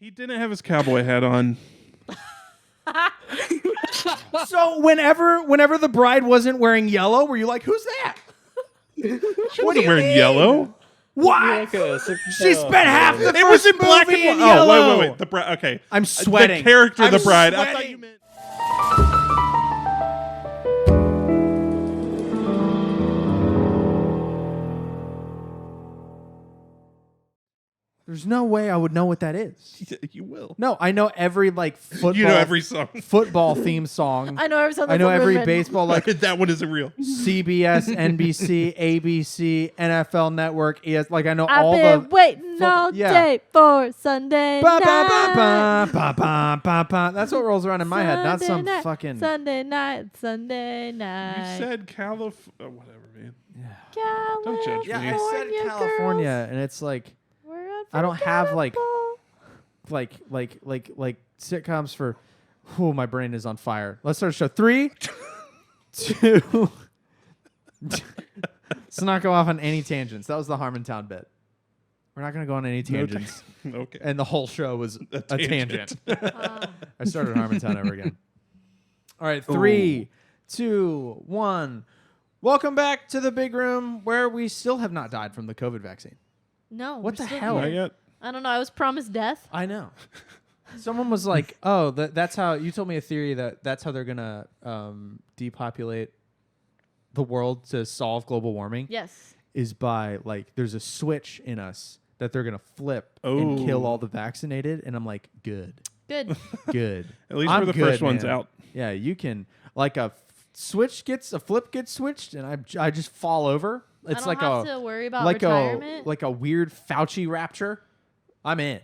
He didn't have his cowboy hat on. So whenever the bride wasn't wearing yellow, were you like, who's that? She wasn't wearing yellow. What? She spent half the It was in black and white. yellow. Oh, wait. The bride. Okay. I'm sweating. The character, I'm the bride. sweating. I thought you meant. There's no way I would know what that is. You will. No, I know every football. You know every song. Football theme song. I know every song. I know every baseball that one isn't real. CBS, NBC, ABC, NFL Network. ES. I know I've all been the. waiting all day for Sunday Ba, night. ba, ba, ba, ba, ba, ba. That's what rolls around in my head, not some night, fucking. Sunday night. You said California. Whatever, man. Yeah. Don't judge me. Yeah, I said California, and it's like I don't have like sitcoms for. Oh, my brain is on fire. Let's start the show. 3, 2. Let's not go off on any tangents. That was the Harmontown bit. We're not going to go on any tangents. Okay. And the whole show was a tangent. I started Harmontown over again. All right, 3, 2, 1. Welcome back to the big room where we still have not died from the COVID vaccine. No. What the still hell? Not yet. I don't know. I was promised death. I know. Someone was like, "Oh, that's how." You told me a theory that's how they're gonna depopulate the world to solve global warming. Yes. Is by there's a switch in us that they're gonna flip and kill all the vaccinated. And I'm like, good. Good. At least I'm we're the good, first ones man. out. Yeah, you can a flip gets switched, and I just fall over. It's I don't have to worry about retirement. like a weird Fauci rapture. I'm in.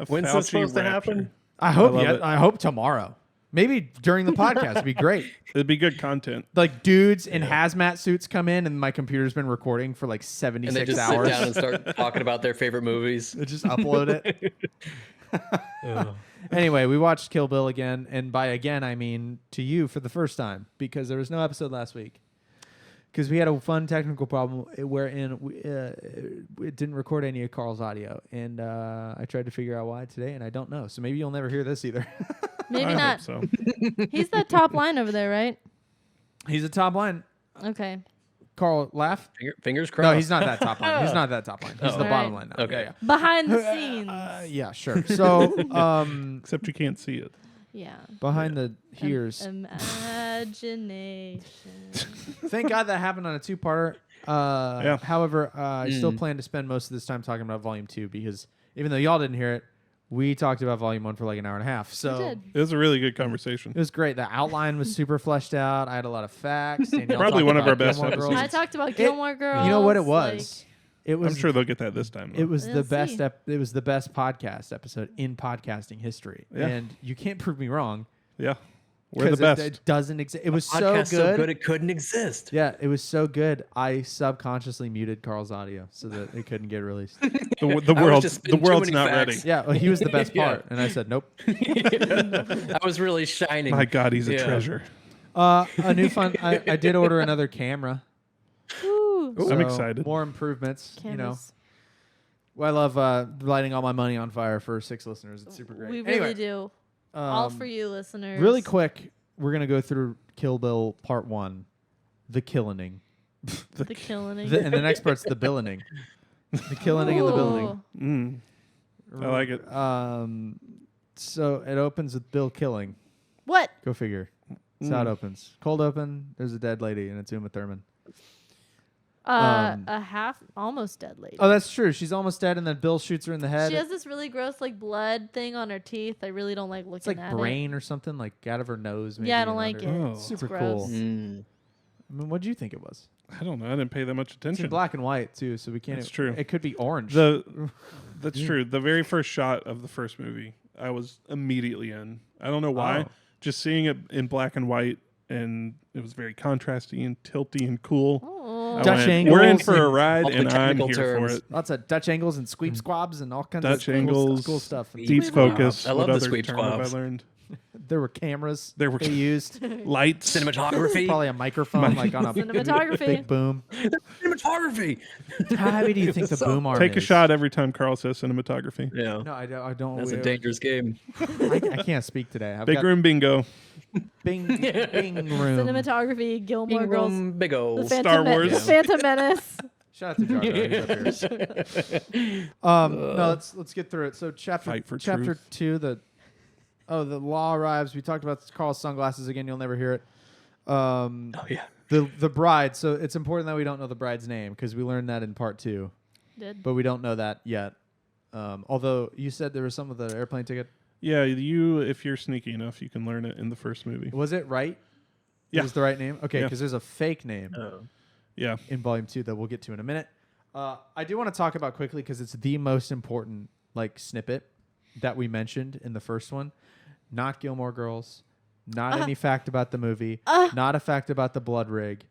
When's this supposed to happen? I hope love it. I hope tomorrow. Maybe during the podcast. It'd be great. It'd be good content. Dudes in hazmat suits come in, and my computer's been recording for 76 And they just hours. sit down and start talking about their favorite movies. They just upload it. Anyway, we watched Kill Bill again, and by again I mean to you for the first time, because there was no episode last week. Because we had a fun technical problem wherein it didn't record any of Carl's audio. And I tried to figure out why today, and I don't know. So maybe you'll never hear this either. Maybe I not. hope so. He's the top line over there, right? He's a top line. Okay. Carl, laugh. Fingers crossed. No, he's not that top line. He's not that top line. He's the All bottom right. line now. Okay. Yeah, Behind the scenes. yeah, sure. So Except you can't see it. Yeah. behind the hears. Imagination. Thank God that happened on a 2-parter. Yeah. However, I still plan to spend most of this time talking about Volume 2 because even though y'all didn't hear it, we talked about Volume 1 for an hour and a half. So did. It was a really good conversation. it was great. The outline was super fleshed out. I had a lot of facts. Danielle Probably talked one of about our best Gilmore Girls. episodes. I talked about Gilmore Girls. You know what it was? It was I'm sure they'll get that this time. Though. It was the We'll best. see. It was the best podcast episode in podcasting history, Yeah. and you can't prove me wrong. Yeah. We're the 'cause best. It doesn't exist. It was so Podcast good. so good it couldn't exist. Yeah, it was so good. I subconsciously muted Carl's audio so that it couldn't get released. The world's not ready. Yeah, well, he was the best Yeah. part, and I said nope. I was really shining. My God, he's a Yeah. treasure. A new fun. I did order another camera. Ooh. I'm so excited. More improvements. You know, Cameras. well, I love lighting all my money on fire for 6 listeners. It's super great. We Anyway, really do. All um, for you, listeners. Really quick, we're gonna go through Kill Bill Part 1, the killening, The killing. and the next part's the billening, the killening and the billening. I like it. So it opens with Bill killing. What? Go figure. That's how it opens. Cold open. There's a dead lady, and it's Uma Thurman. Almost dead lady. Oh, that's true. She's almost dead, and then Bill shoots her in the head. She has this really gross blood thing on her teeth. I really don't like looking It's like at brain or something, out of her nose. Maybe, Yeah, I don't and like under- it. Oh. It's Super gross. cool. Mm. I mean, what do you think it was? I don't know. I didn't pay that much It's attention. in black and white too, so we can't. That's true. It could be orange. That's true. The very first shot of the first movie, I was immediately in. I don't know why. Oh. Just seeing it in black and white, and it was very contrasty and tilty and cool. Oh. I Dutch went, angles We're in for a and ride, all the and I'm technical here terms. for it. Lots of Dutch angles and squeep squabs and all kinds Dutch of angles, cool stuff. deep Squeep focus. I what love the other sweep term have squabs. I learned? there were cameras. There were they used lights. Cinematography. probably a microphone like on a Cinematography. big boom. Cinematography. How heavy do you think the So- boom arm Take a is? shot every time Carl says cinematography. Yeah. No, I don't. That's a dangerous game. I can't speak today. I've Big got room bingo. Bing room. Cinematography, Gilmore Bing Girls, Boom, Big the O's. Phantom, Star Wars. the Phantom Menace. Shout out to Jar Jar. He's up here. No, let's get through it. So Fight for chapter truth. 2, the law arrives. We talked about Carl's sunglasses again. You'll never hear it. Oh yeah. The bride. So it's important that we don't know the bride's name because we learned that in part 2, Did. but we don't know that yet. Although you said there was some of the airplane ticket. Yeah, if you're sneaky enough, you can learn it in the first movie. Was it right? Yeah. It was the right name? Okay, Yeah. because there's a fake name Oh. Yeah. in volume 2 that we'll get to in a minute. I do want to talk about quickly because it's the most important snippet that we mentioned in the first one. Not Gilmore Girls, not any fact about the movie, not a fact about the blood rig.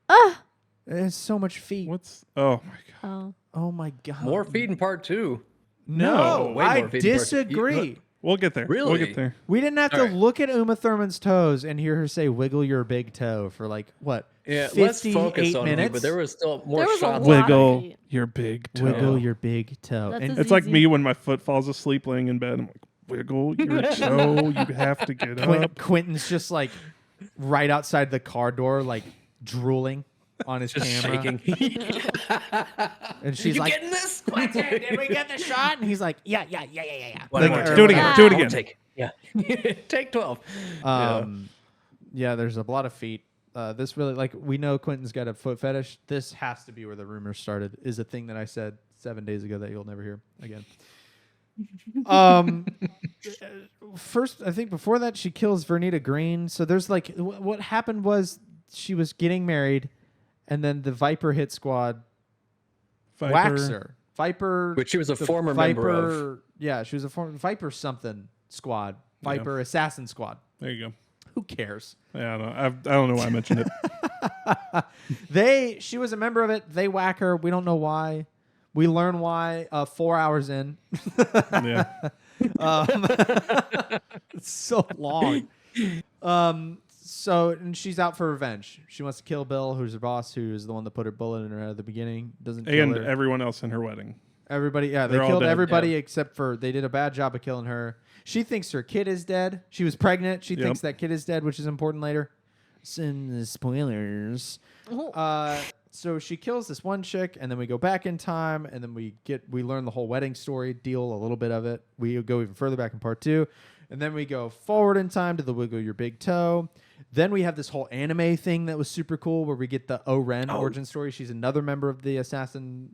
There's so much feet. Oh my god. Oh. Oh my god. More feet in part 2. No, Way I more feet in part two. disagree. We'll get there. We'll Really? get there. We didn't have to All right. look at Uma Thurman's toes and hear her say "wiggle your big toe" for what? Yeah, let's 58 focus on minutes. it. But there was still more There was a shots. lot. Wiggle feet. your big toe. Wiggle your big toe. That's And a It's like easy. me when my foot falls asleep laying in bed. I'm like, wiggle your toe. You have to get up. Quentin's just right outside the car door, drooling on his Just camera. shaking. And she's you like, getting this? "Quentin, did we get the shot?" And he's like, "Yeah." One Like, more do it take. again. Yeah. Do it One again. take. Yeah. Take 12. Yeah, there's a lot of feet. This really, we know Quentin's got a foot fetish. This has to be where the rumors started, is a thing that I said 7 days ago that you'll never hear again. First, I think before that, she kills Vernita Green. So there's what happened was she was getting married, and then the Viper hit squad whacks her. Viper, Which she was a the former member of. Yeah, she was a former Viper something squad, Viper assassin squad. There you go. Who cares? Yeah, I don't know why I mentioned it. She was a member of it. They whack her. We don't know why. We learn why 4 hours in. Yeah. It's so long. And she's out for revenge. She wants to kill Bill, who's her boss, who is the one that put her bullet in her head at the beginning. Doesn't kill And her. everyone else in her wedding. Everybody, yeah, they They're all killed dead. everybody Yeah. except for they did a bad job of killing her. She thinks her kid is dead. She was pregnant. She thinks that kid is dead, which is important later. Spoilers. So she kills this one chick, and then we go back in time, and then we learn the whole wedding story, deal a little bit of it. We go even further back in part 2, and then we go forward in time to the Wiggle Your Big Toe. Then we have this whole anime thing that was super cool, where we get the O-Ren origin story. She's another member of the assassin,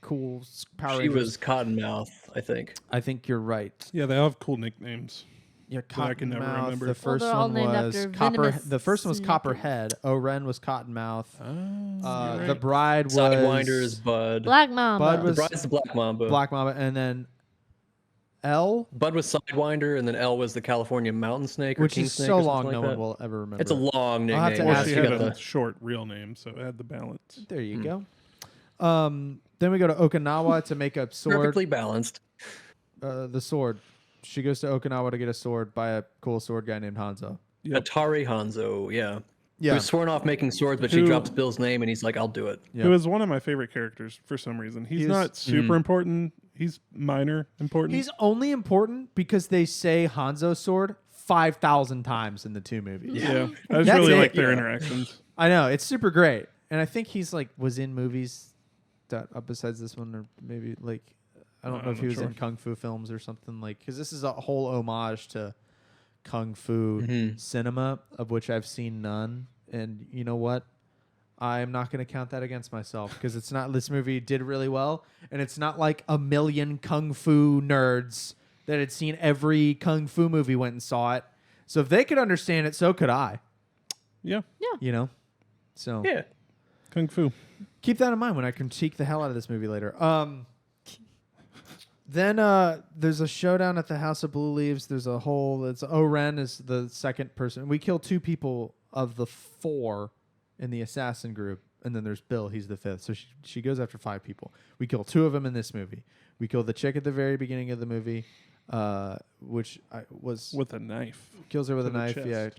cool Power She Rangers. was Cottonmouth, I think. I think you're right. Yeah, they all have cool nicknames. Yeah, I can never Cottonmouth. remember. The first they're all one named was after Copper. venomous The first one was snakes. Copperhead. O-Ren was Cottonmouth. You're The right. bride was Sidewinder is Bud. Black Mamba. Bud The was Bride's the Black Mamba. Black Mamba, and then L, Bud was Sidewinder, and then L was the California Mountain Snake, or which King is Snake so or something long like no that. one will ever remember. It's a long I'll have nickname. to Well, ask she you had got a the- short real name, so it had the balance. There you go. Then we go to Okinawa to make a sword. Perfectly balanced. The sword. She goes to Okinawa to get a sword by a cool sword guy named Hanzo. Yep. Atari Hanzo, yeah. Yeah. He was sworn off making swords, but she Who- drops Bill's name, and he's like, "I'll do it." Yeah. Who is one of my favorite characters for some reason. He's He is- not super important. He's minor important. He's only important because they say Hanzo sword 5,000 times in the 2 movies. yeah. I just That's really it. like their Yeah. interactions. I know, it's super great. And I think he's was in movies that besides this one, or maybe I don't know if I'm he not was sure. in kung fu films or something, because this is a whole homage to kung fu cinema, of which I've seen none. And you know what? I'm not going to count that against myself, because it's not. This movie did really well, and it's not like a million kung fu nerds that had seen every kung fu movie went and saw it. So if they could understand it, so could I. Yeah. You know. So Yeah. Kung Fu. keep that in mind when I critique the hell out of this movie later. Then there's a showdown at the House of Blue Leaves. There's a whole. It's O-Ren is the second person. We kill 2 people of the 4 in the assassin group, and then there's Bill. He's the 5th. So she goes after 5 people. We kill 2 of them in this movie. We kill the chick at the very beginning of the movie. which was with a knife. kills her with to a the knife. chest. Yeah,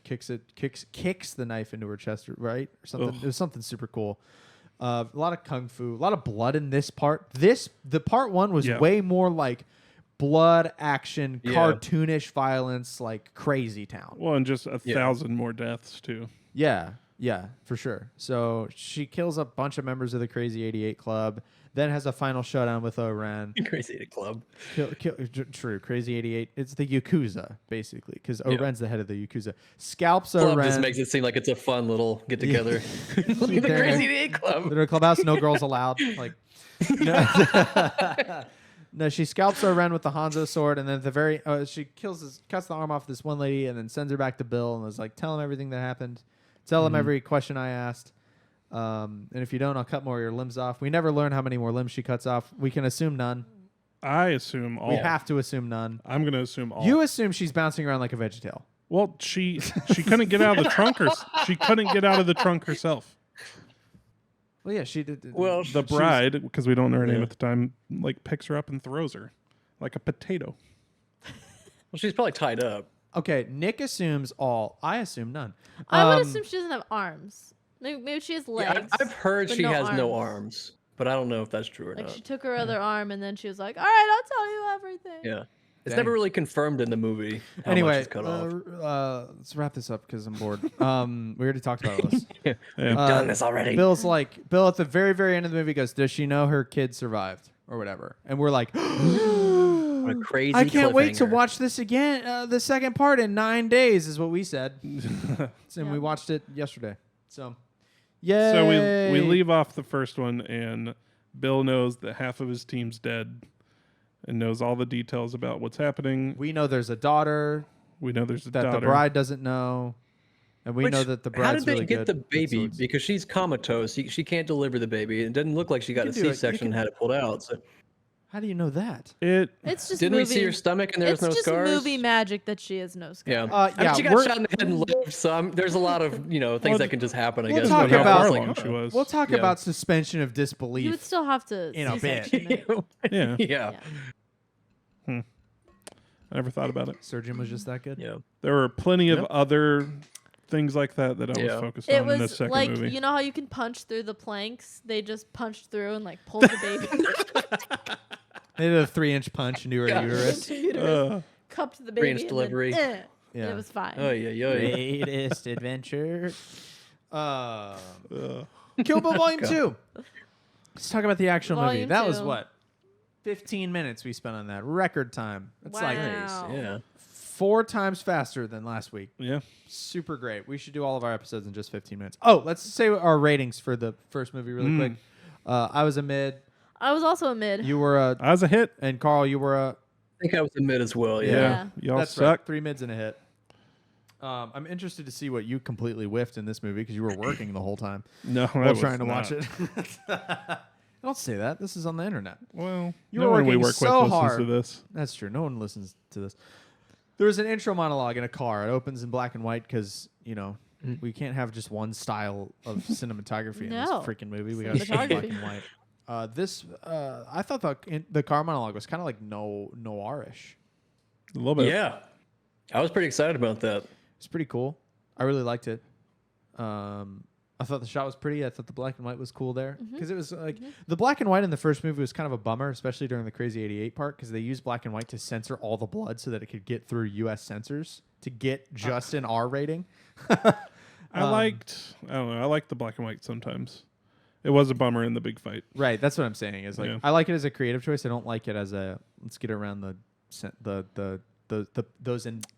kicks the knife into her chest, right? Or something. Ugh. It was something super cool. A lot of kung fu, a lot of blood in this part. The part 1 was Yeah. way more like blood action, Yeah. cartoonish violence, like Crazy Town. Well, and just a Yeah. 1,000 more deaths too. Yeah, for sure. So she kills a bunch of members of the Crazy 88 Club, then has a final showdown with O-Ren. Crazy Club. True, Crazy 88. It's the Yakuza, basically, because Yeah. O-Ren's the head of the Yakuza. Scalps Club O-Ren. just makes it seem like it's a fun little get together. the They're- Crazy 88 Club. They're in a clubhouse, no girls allowed. Like, no, she scalps O-Ren with the Hanzo sword, and then at the very, she cuts the arm off this one lady, and then sends her back to Bill, and was like, "Tell him everything that happened. Tell him every question I asked. And if you don't, I'll cut more of your limbs off." We never learn how many more limbs she cuts off. We can assume none. I assume all. We have to assume none. I'm going to assume all. You assume she's bouncing around like a VeggieTale. Well, she couldn't get out of the trunk she couldn't get out of the trunk herself. Well, yeah, she did. Well, The bride, because we don't know her name Yeah. at the time, like picks her up and throws her like a potato. Well, she's probably tied up. Okay, Nick assumes all. I assume none. I would Um, assume she doesn't have arms. Maybe she has Yeah, legs. I've heard but she no has no arms, but I don't know if that's true or Like not. she took her other arm and then she was like, "All right, I'll tell you everything." Yeah. It's Dang. never really confirmed in the movie. How Anyway, much is cut off. let's wrap this up because I'm bored. We already talked about all this. Yeah. Done this already. Bill's like, Bill at the very, very end of the movie goes, "Does she know her kid survived or whatever?" And we're like, What a crazy I can't wait to cliffhanger. watch this again. The second part in 9 days is what we said, and Yeah. we watched it yesterday. So, yay! So we leave off the first one, and Bill knows that half of his team's dead, and knows all the details about what's happening. We know there's a daughter We know there's a that daughter. the bride doesn't know, and we know that the How bride's did they really get good the with baby? swords. Because she's comatose. She can't deliver the baby. It doesn't look like she got can a do it. You C-section and can- had it pulled out. So How do you know that? It It's just didn't movie. we see her stomach and there was It's no just scars? movie magic that she has no scars. Yeah. Yeah, I mean, she got we're- shot in the head and lived, so there's a lot of things Well, that can just happen. I we'll guess. talk but how about- far like, along she was. We'll talk Yeah. about suspension of disbelief. You would still have to In a bit. C-section it. yeah, yeah. Yeah. I never thought about it. Surgeon was just that good. Yeah. There were plenty of Yep. other things like that I was Yeah. focused It on in this was second like movie. you know how you can punch through the planks? They just punched through and like pulled the baby. They did a 3-inch punch into her Yeah. uterus. into uterus, cupped the baby. 3-inch and delivery. Then, Yeah. It was fine. Oh yeah, yeah. Greatest adventure. Ugh. Kill Bill Volume 2. Let's talk about the actual movie. Volume That was 2. what? 15 minutes we spent on that. Record time. It's like Wow. Yeah. 4 times faster than last week. Yeah. Super great. We should do all of our episodes in just 15 minutes. Oh, let's say our ratings for the first movie really quick. I was a mid. I was also a mid. You were a... I was a hit. And Carl, you were a... I think I was a mid as well. Yeah. Yeah. Y'all That's suck. right. 3 mids and a hit. I'm interested to see what you completely whiffed in this movie because you were working the whole time No, I while was trying to not. watch it. Don't say that. This is on the internet. Well, You no were one we working work so with hard. listens to this. That's true. No one listens to this. There was an intro monologue in a car. It opens in black and white because, we can't have just one style of cinematography in this No. freaking movie. We got to black Cinematography. and white. I thought the car monologue was kind of like noirish. A little bit. Yeah. I was pretty excited about that. It's pretty cool. I really liked it. I thought the shot was pretty. I thought the black and white was cool there because it was like the black and white in the first movie was kind of a bummer, especially during the Crazy 88 part because they used black and white to censor all the blood so that it could get through U.S. censors to get just an R rating. I don't know. I like the black and white sometimes. It was a bummer in the big fight. Right, that's what I'm saying. Is like Yeah. I like it as a creative choice. I don't like it as a let's get around those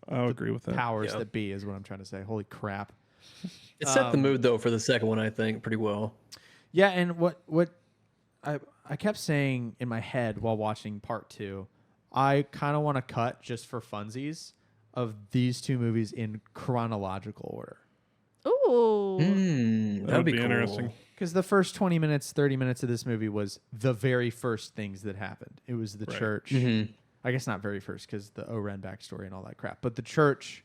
I'll agree with that. powers Yeah. that be is what I'm trying to say. Holy crap. It set the mood though for the second one, I think, pretty well. Yeah, and what I kept saying in my head while watching part 2, I kind of want to cut just for funsies of these two movies in chronological order. Ooh. That'd be cool. interesting. Because the first 20 minutes, 30 minutes of this movie was the very first things that happened. It was the Right. church. I guess not very first because the O-Ren backstory and all that crap. But the church,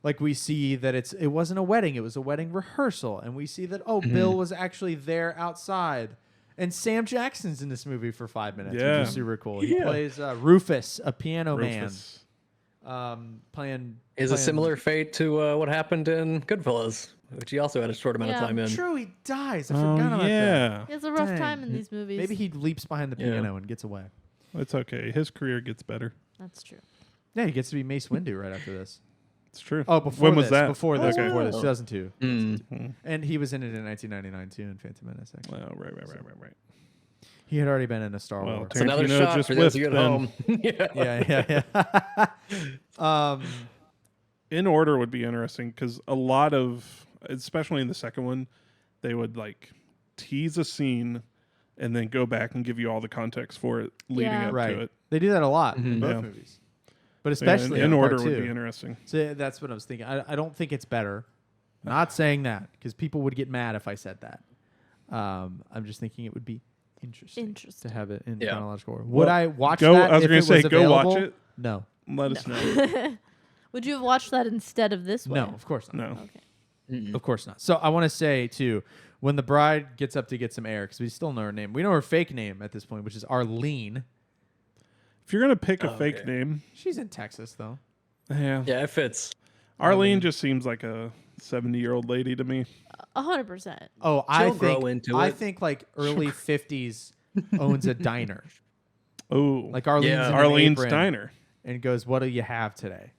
like we see that it wasn't a wedding. It was a wedding rehearsal. And we see that, Bill was actually there outside. And Sam Jackson's in this movie for 5 minutes, Yeah. which is super cool. He Yeah. plays Rufus, a piano Rufus. man. Playing Is a similar fate to what happened in Goodfellas, which he also had a short amount Yeah. of time in. True, he dies. I Oh forgot about that. yeah, He has a rough Dang. time in these movies. Maybe he leaps behind the Yeah. piano and gets away. it's okay. His career gets better. That's true. Yeah, he gets to be Mace Windu right after this. It's true. Oh, before when was this, that? Before this, Okay. before this, Oh. 2002. Mm. And he was in it in 1999 too, in Phantom Menace. Actually, Oh, right. he had already been in a Star Well, Wars. It's another Tarantino shot just for those of whiffed you at then. home. Yeah. In order would be interesting because a lot of, especially in the second one, they would like tease a scene and then go back and give you all the context for it leading Yeah. up Right. to it. They do that a lot in Mhm. both Yeah. movies, but Yeah, especially in part order would two. be interesting. So that's what I was thinking. I don't think it's better. Not saying that because people would get mad if I said that. I'm just thinking it would be interesting to have it in Yeah. chronological order. Well, Would I watch go- that? I was if gonna it say, was go watch available? it. No, Let us know. Would you have watched that instead of this one? no, of course not. No. Okay. Mm-mm. Of course not. So I want to say too, when the bride gets up to get some air, because we still know her name. We know her fake name at this point, which is Arlene. If you're gonna pick a Oh, fake okay. name, She's in Texas though. yeah, Yeah, it fits. Arlene just seems like a 70-year-old lady to me. 100%. Oh, She'll grow into I it. think like early 50s owns a diner. Oh, Like Arlene's Yeah. in an Arlene's apron Diner. and goes, "What do you have today?"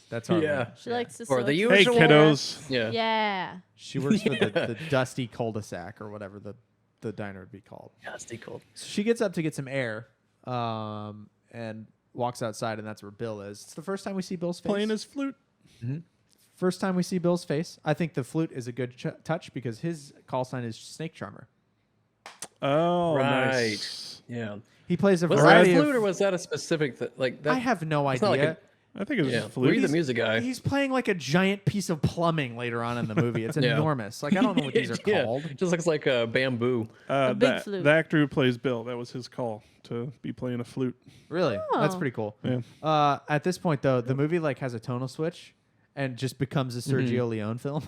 That's Arlene. Yeah. She likes to Or the sew Hey, usual. kiddos. Yeah. Yeah. She works for the dusty cul-de-sac or whatever the diner would be called. Yeah, stay cold. So she gets up to get some air, and walks outside, and that's where Bill is. It's the first time we see Bill's face. Playing his flute. First time we see Bill's face. I think the flute is a good touch because his call sign is Snake Charmer. Oh, Right. nice. Yeah. He plays a Was that variety a flute or of. was that a specific like that? I have no it's idea. not like I think it was Yeah. his Were you flute. the music guy? He's playing like a giant piece of plumbing later on in the movie. It's Yeah. enormous. Like I don't know what these are Yeah, called. it just looks like a bamboo. A big the, flute. the actor who plays Bill, that was his call to be playing a flute. Really? That's Oh. pretty cool. Yeah. At this point, though, the movie like has a tonal switch and just becomes a Sergio Leone film.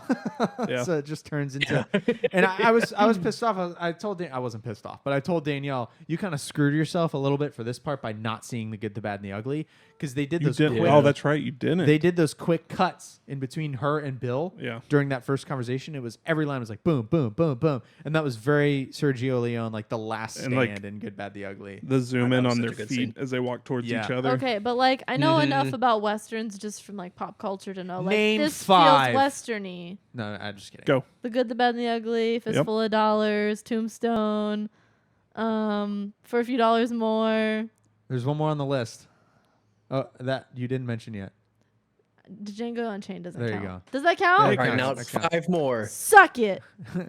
Yeah. So it just turns into. And I was pissed off. I told I wasn't pissed off, but I told Danielle, you kind of screwed yourself a little bit for this part by not seeing the good, the bad, and the ugly because they did You those. didn't. Quick, Oh, that's right. You didn't. They did those quick cuts in between her and Bill. Yeah. During that first conversation, it was every line was like boom, boom, boom, boom, and that was very Sergio Leone, like the last And, stand like, in Good, Bad, the Ugly. the zoom that in was on such their a good feet scene. as they walk towards Yeah. each other. Okay, but like I know enough about westerns just from like pop culture to know like Name this 5. feels westerny. No, I'm just kidding. Go. The Good, the Bad, and the Ugly, Fistful of Dollars, Tombstone, For a Few Dollars More. There's one more on the list. Oh, that you didn't mention yet. Django Unchained doesn't There you count. go. Does that There count? you All right, counts, now that it's counts. 5 more. Suck it.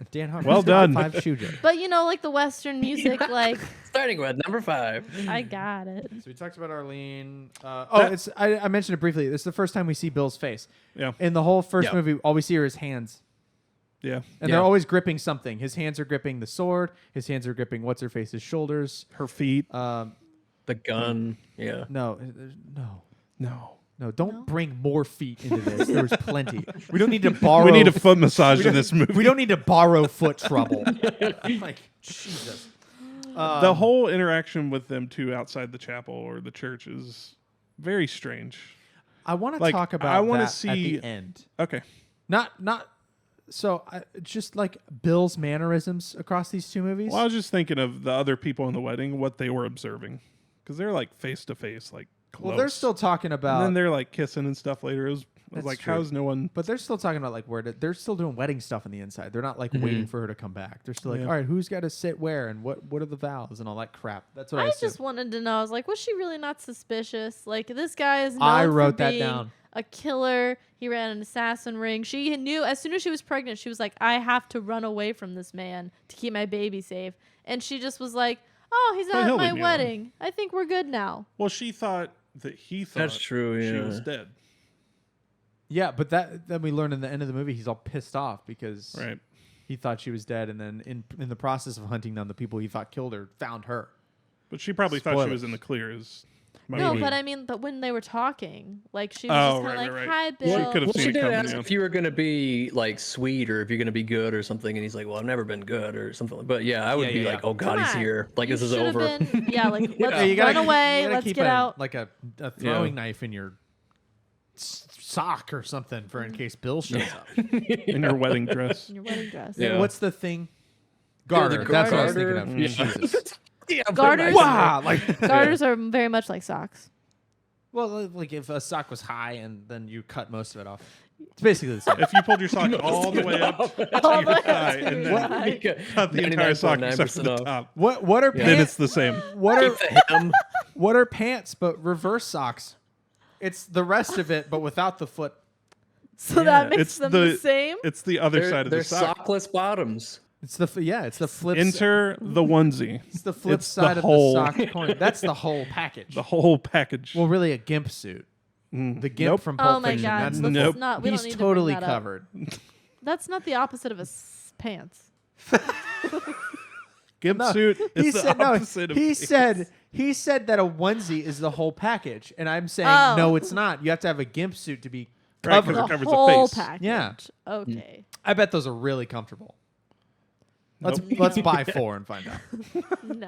Dan Harmon. Well done. 5 shooter. But you know, like the western music, like Starting with number 5. I got it. So we talked about Arlene. It's I mentioned it briefly. This is the first time we see Bill's face. Yeah. In the whole first Yeah. movie, all we see are his hands. Yeah. And Yeah. they're always gripping something. His hands are gripping the sword. His hands are gripping what's her face's shoulders. Her feet. The gun. Yeah. No, no, No. no. Don't No? bring more feet into this. There was plenty. We don't need to borrow. We need a foot massage we in don't- this movie. We don't need to borrow foot trouble. Like Jesus. The whole interaction with them two outside the chapel or the church is very strange. I want to Like, talk about I wanna that at see- the end. Okay. Not. So just like Bill's mannerisms across these two movies. Well, I was just thinking of the other people in the wedding, what they were observing. Because they're like face to face, like close. Well, they're still talking about. And then they're like kissing and stuff later. It was That's like, true. how's no one. But they're still talking about like they're still doing wedding stuff on the inside. They're not like waiting for her to come back. They're still like, Yeah. all right, who's got to sit where and what are the vows and all that crap. That's what I I assume. just wanted to know. I was like, was she really not suspicious? Like this guy is known I wrote for that being down. a killer. He ran an assassin ring. She knew as soon as she was pregnant, she was like, I have to run away from this man to keep my baby safe. And she just was like, oh, he's Oh, not he'll at my leave me alone. wedding. I think we're good now. Well, she thought that he thought That's true, she yeah. was dead. Yeah, but then we learn in the end of the movie he's all pissed off because Right. he thought she was dead, and then in the process of hunting down the people he thought killed her, found her. But she probably thought she Spoilers. was in the clear. Is No, movie. but I mean, but when they were talking, like she was Oh, just kind right, of like, right, "Hi, right. Bill." She could have Well, seen she it did coming. ask Yeah. if you were going to be like sweet or if you're going to be good or something, and he's like, "Well, I've never been good" or something. But yeah, I would Yeah, be yeah, like, yeah. "Oh God, Come he's on. here! Like You this is should've over." been- yeah, like let's you gotta, run away. you gotta Let's keep get a, out. like a throwing knife in your sock or something for in case Bill shows up. In your wedding dress. In your wedding dress. Yeah. What's the thing? Yeah, the Garter. That's what I was garter. thinking of. Mm. Jesus. Yeah, put Garters. knife in there. Wow. Like, Garters are very much like socks. well, like if a sock was high and then you cut most of it off. It's basically the same. If you pulled your sock all the way up to All your the way thigh to and your then thigh. cut the entire sock except for the 99.9% off. top, What are then pants? it's the same. What are Keep the hem. what are pants but reverse socks? It's the rest of it but without the foot. So Yeah. that makes It's them the- the same. It's the other side of They're the sock. sockless bottoms. It's the it's the flip. Enter the onesie. It's the flip it's the side of whole- the sock coin. That's the whole package. The whole package. Well, really, a gimp suit. The gimp Nope. from Pulp Oh my Fiction. god. That's Let's Nope. not. We he's don't need totally to bring that up. covered. That's not the opposite of a pants. Gimp No, suit is he the said no. opposite of He pants. said that a onesie is the whole package, and I'm saying Oh. no, it's not. You have to have a gimp suit to be Right, 'cause covered. it The covers the whole face. package. Yeah. Okay. I bet those are really comfortable. Let's Nope. let's buy 4 and find out. No.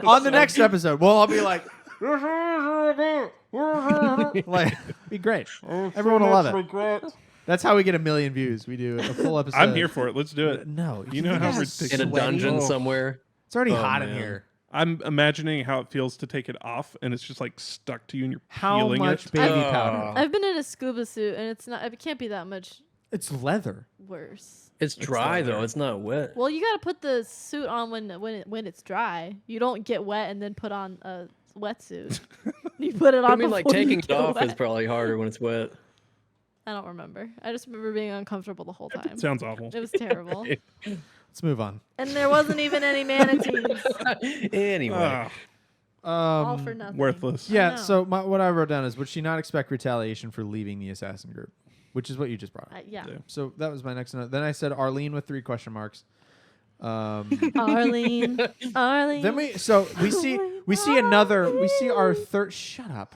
On the next episode, well, I'll be like, like, be great. Everyone will love it. That's how we get 1 million views. We do a full episode. I'm here for it. Let's do it. No, You know how guys ridiculous- In a sweaty. dungeon Oh. somewhere. It's already Oh, hot in man. here. I'm imagining how it feels to take it off, and it's just like stuck to you, and you're How peeling much it. baby Oh. powder? I've been in a scuba suit, and it's not. It can't be that much It's leather. worse. It's dry leather. though. It's not wet. Well, you got to put the suit on when it's dry. You don't get wet and then put on a wetsuit. You put it on. I mean, like before you taking it get off wet. is probably harder when it's wet. I don't remember. I just remember being uncomfortable the whole time. Sounds awful. It was terrible. Let's move on. And there wasn't even any manatees. Anyway, Ah, All for nothing. worthless. I Yeah, know. so what I wrote down is, would she not expect retaliation for leaving the assassin group? Which is what you just brought up. Yeah. Yeah. So that was my next note. Then I said Arlene with 3 question marks. Arlene. Arlene. Then we see another we see our third shut up.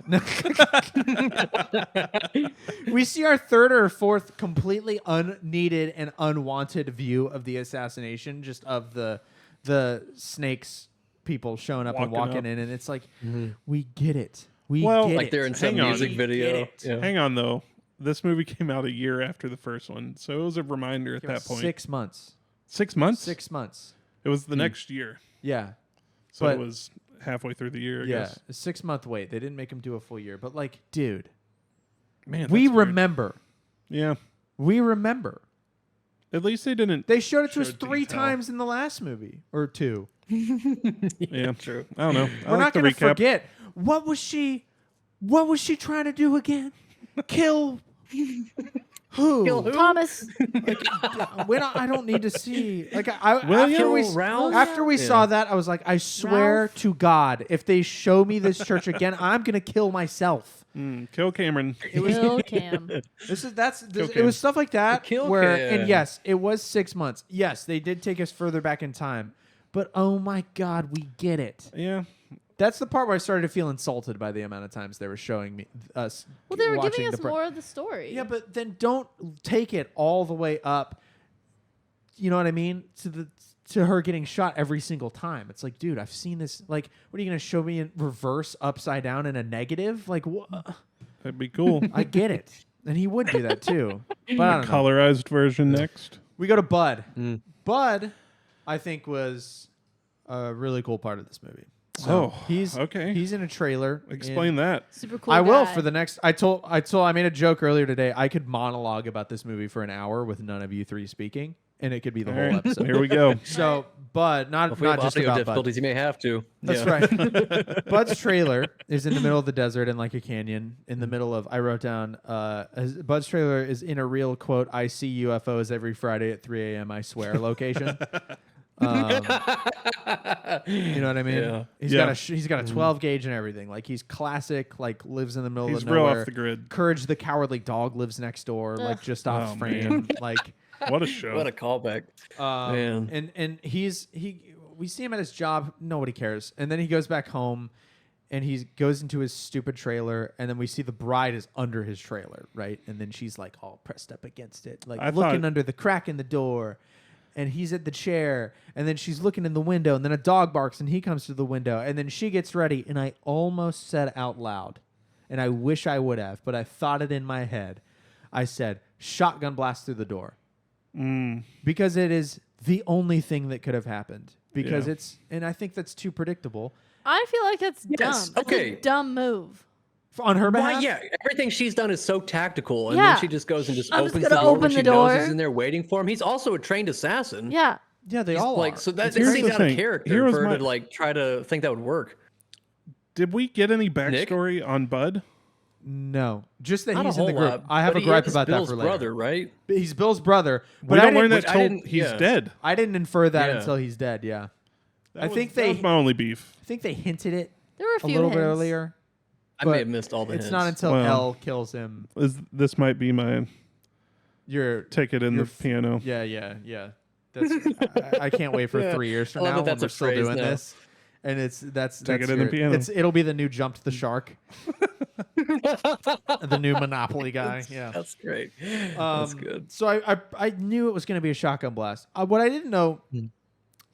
We see our third or fourth completely unneeded and unwanted view of the assassination, just of the snakes people showing up and Walking walking up. in, and it's like we get it. We Well, get like it. they're in some Hang on. music We video. get it. Yeah. Hang on, though. This movie came out a year after the first one, so it was a reminder at that point. 6 months. 6 months? 6 months. It was the next year, Yeah. so But- it was halfway through the year. I Yeah. guess. A 6 month wait. They didn't make him do a full year, but like, dude, Man, we that's weird. remember. Yeah. We remember. At least they didn't. They showed it to us Showed 3 detail. times in the last movie or 2. Yeah, True. I don't know. I We're like not the going to recap. forget. What was she trying to do again? Kill who? Kill who? Thomas. I don't need to see. Like after William we Ralph? after we Yeah. saw that, I was like, I swear Ralph? to God, if they show me this church again, I'm gonna kill myself. Kill Cameron. Kill Cam. It Cam. was stuff like that Kill where, Cam. and yes, it was 6 months. Yes, they did take us further back in time, but oh my God, we get it. Yeah. That's the part where I started to feel insulted by the amount of times they were showing me us. Well, they were watching giving us the more of the story. Yeah, but then don't take it all the way up. You know what I mean? To her getting shot every single time. It's like, dude, I've seen this. Like, what are you gonna show me in reverse, upside down, and a negative? Like, what? That'd be cool. I get it, and he would do that too. But I don't know. Colorized version next. We go to Bud. Bud, I think, was a really cool part of this movie. So Oh, he's okay. He's in a trailer. Explain that. Super cool. I will guy. for the next. I made a joke earlier today. I could monologue about this movie for an hour with none of you 3 speaking, and it could be the All whole right, episode. here we go. So, Bud, not If we have just audio about Bud. difficulties, you may have to. That's Yeah. right. Bud's trailer is in the middle of the desert in like a canyon. In the middle of, I wrote down, Bud's trailer is in a real quote. I see UFOs every Friday at 3 a.m. I swear location. You know what I mean? Yeah. He's Yeah. got a 12 gauge and everything. Like he's classic. Like lives in the middle He's of real nowhere. off the grid. Courage the Cowardly Dog lives next door. Like Ugh. just off Oh, frame. Like. What a show. What a callback. Man. And we see him at his job. Nobody cares. And then he goes back home, and he goes into his stupid trailer, and then we see the bride is under his trailer, right? And then she's like all pressed up against it, like looking under the crack in the door. And he's at the chair, and then she's looking in the window, and then a dog barks, and he comes to the window, and then she gets ready, and I almost said out loud, and I wish I would have, but I thought it in my head. I said, shotgun blast through the door. Because it is the only thing that could have happened. Because and I think that's too predictable. I feel like it's dumb. Okay. It's a dumb move. On her behalf? Why, yeah, everything she's done is so tactical, and Yeah. then she just goes and just I'm opens just the gonna door open when the she knows door. he's in there waiting for him. He's also a trained assassin. Yeah. Yeah, they He's all like are. so that Here's seems the out of thing. character Here was for her my- to like try to think that would work. Did we get any backstory on Bud? No. Just that Not he's a in the whole group. lot. I have but a gripe he is about Bill's that for later. brother, right? He's Bill's brother. But We I don't learn didn't, that I till didn't- he's yeah. dead. I didn't infer that Yeah. until he's dead, yeah. I That think was my only beef. they hinted it There were a a few little bit hints. earlier. I But may have missed all the It's hints. not until Well- Elle kills him. This might be my You're ticket in You're the piano. yeah. That's I can't wait for 3 years from I love now that when that's we're a still phrase doing now. this. And that's Take it in the your- piano. It'll be the new Jump to the Shark. The new Monopoly guy. Yeah. That's great. That's Um, good. So I knew it was going to be a shotgun blast. What I didn't know,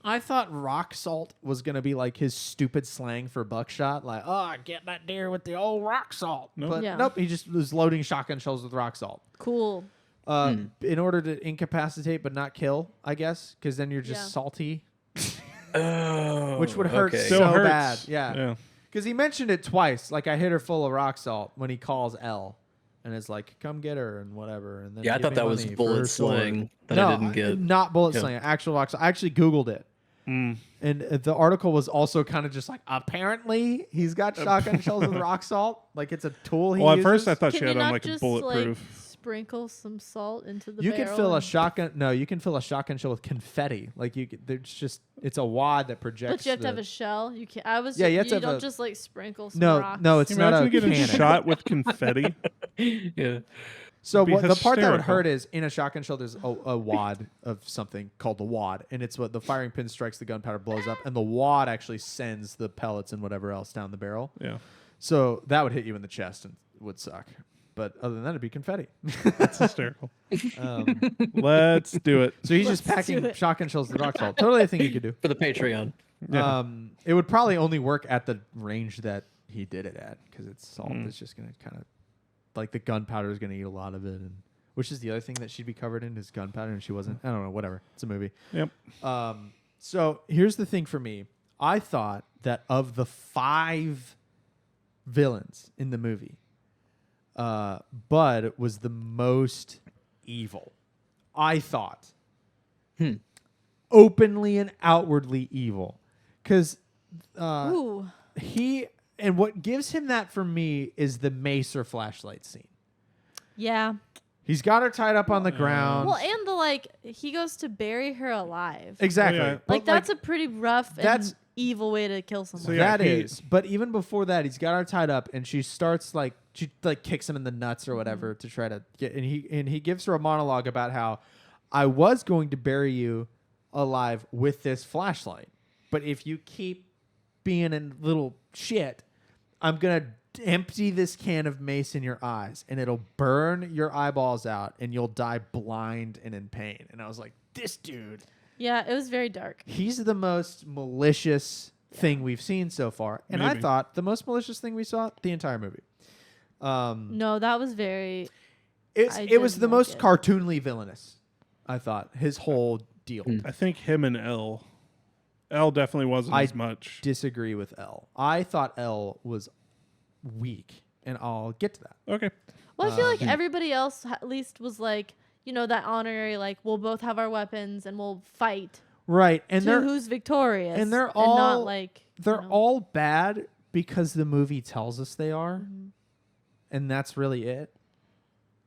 I thought rock salt was going to be like his stupid slang for buckshot. Like, oh, I get that deer with the old rock salt. Nope. But Yeah. nope, he just was loading shotgun shells with rock salt. Cool. In order to incapacitate but not kill, I guess, because then you're just Yeah. salty, Oh, which would hurt okay. so Still hurts. bad. Yeah. Because he mentioned it twice. Like, I hit her full of rock salt when he calls Elle. And it's like, come get her and whatever. And then Yeah, I give thought me that was money for her bullet sword. slang that no, I didn't get. Not bullet Yeah. slang. Actual rock salt. I actually Googled it. And the article was also kind of just like, apparently he's got shotgun shells with rock salt. Like, it's a tool he Well, at uses. first I thought Can she you had on not like a just bulletproof. sprinkle some salt into the You barrel? could fill a and- shotgun. No, you can fill a shotgun shell with confetti. Like, there's just, it's a wad that projects. But you have to the- have a shell. You can. I was. Yeah, Yeah, you you, have to have don't a- just like sprinkle some No, rocks. no, it's Can you not a imagine getting cannon. shot with confetti? Yeah. So Be what, the part that would hysterical. hurt is in a shotgun shell. There's a wad of something called the wad, and it's what the firing pin strikes, the gunpowder blows up, and the wad actually sends the pellets and whatever else down the barrel. Yeah. So that would hit you in the chest and would suck. But other than that, it'd be confetti. That's hysterical. Um, Let's do it. so he's just Let's do packing it. shotgun shells with rock salt. Totally a thing you could do. For the Patreon. Yeah. It would probably only work at the range that he did it at because it's salt. It's just going to kind of like the gunpowder is going to eat a lot of it, and which is the other thing that she'd be covered in is gunpowder, and she wasn't. I don't know. Whatever. It's a movie. Yep. So here's the thing for me. I thought that of the 5 villains in the movie, Bud was the most evil. I thought. Openly and outwardly evil. Because Ooh. and what gives him that for me is the mace or flashlight scene. Yeah. He's got her tied up on the ground. Well, and the like, he goes to bury her alive. Exactly. Oh, yeah. But, Like that's a pretty rough that's- and evil way to kill someone. So, yeah, That he- is, but even before that, he's got her tied up, and she starts she kicks him in the nuts or whatever to try to get, and he gives her a monologue about how I was going to bury you alive with this flashlight, but if you keep being a little shit, I'm gonna empty this can of mace in your eyes, and it'll burn your eyeballs out, and you'll die blind and in pain. And I was like, this dude. Yeah, it was very dark. He's the most malicious thing we've seen so far. And I Maybe. thought the most malicious thing we saw the entire movie. No, that was very. I It was didn't the like most it. cartoonly villainous, I thought. His whole deal. I think him and Elle definitely wasn't I as much. disagree with Elle. I thought Elle was weak, and I'll get to that. Okay. Well, I feel like everybody else at least was like, you know, that honorary, like, we'll both have our weapons and we'll fight Right. And to they're who's victorious. and they're not all- like they're you know. all bad because the movie tells us they are. Mm-hmm. And that's really it.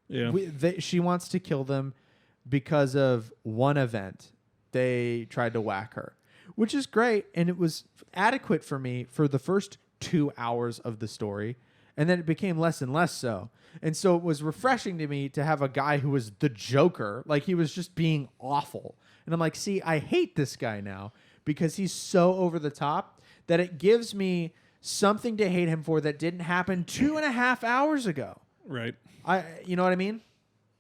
Yeah. She wants to kill them because of one event. They tried to whack her, which is great. And it was adequate for me for the first 2 hours of the story. And then it became less and less so. And so it was refreshing to me to have a guy who was the Joker. Like, he was just being awful. And I'm like, see, I hate this guy now because he's so over the top that it gives me something to hate him for that didn't happen 2.5 hours ago. Right. You know what I mean?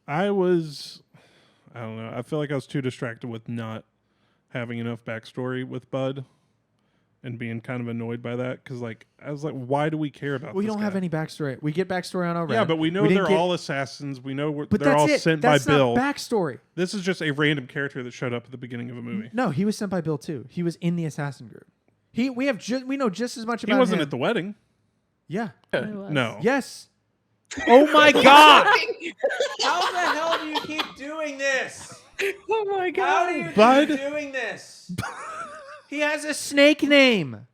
I don't know. I feel like I was too distracted with not having enough backstory with Bud and being kind of annoyed by that. Because, like, I was like, why do we care about We this don't guy? have any backstory. We get backstory on our Yeah, but we know they're all assassins. We know But they're that's all it. sent That's by Bill. not backstory. This is just a random character that showed up at the beginning of a movie. No, he was sent by Bill too. He was in the assassin group. We know just as much about He wasn't him. at the wedding. Yeah. It was. No. Yes. Oh my God! How the hell do you keep doing this? Oh my How do you Bud? keep doing this? He has a snake name.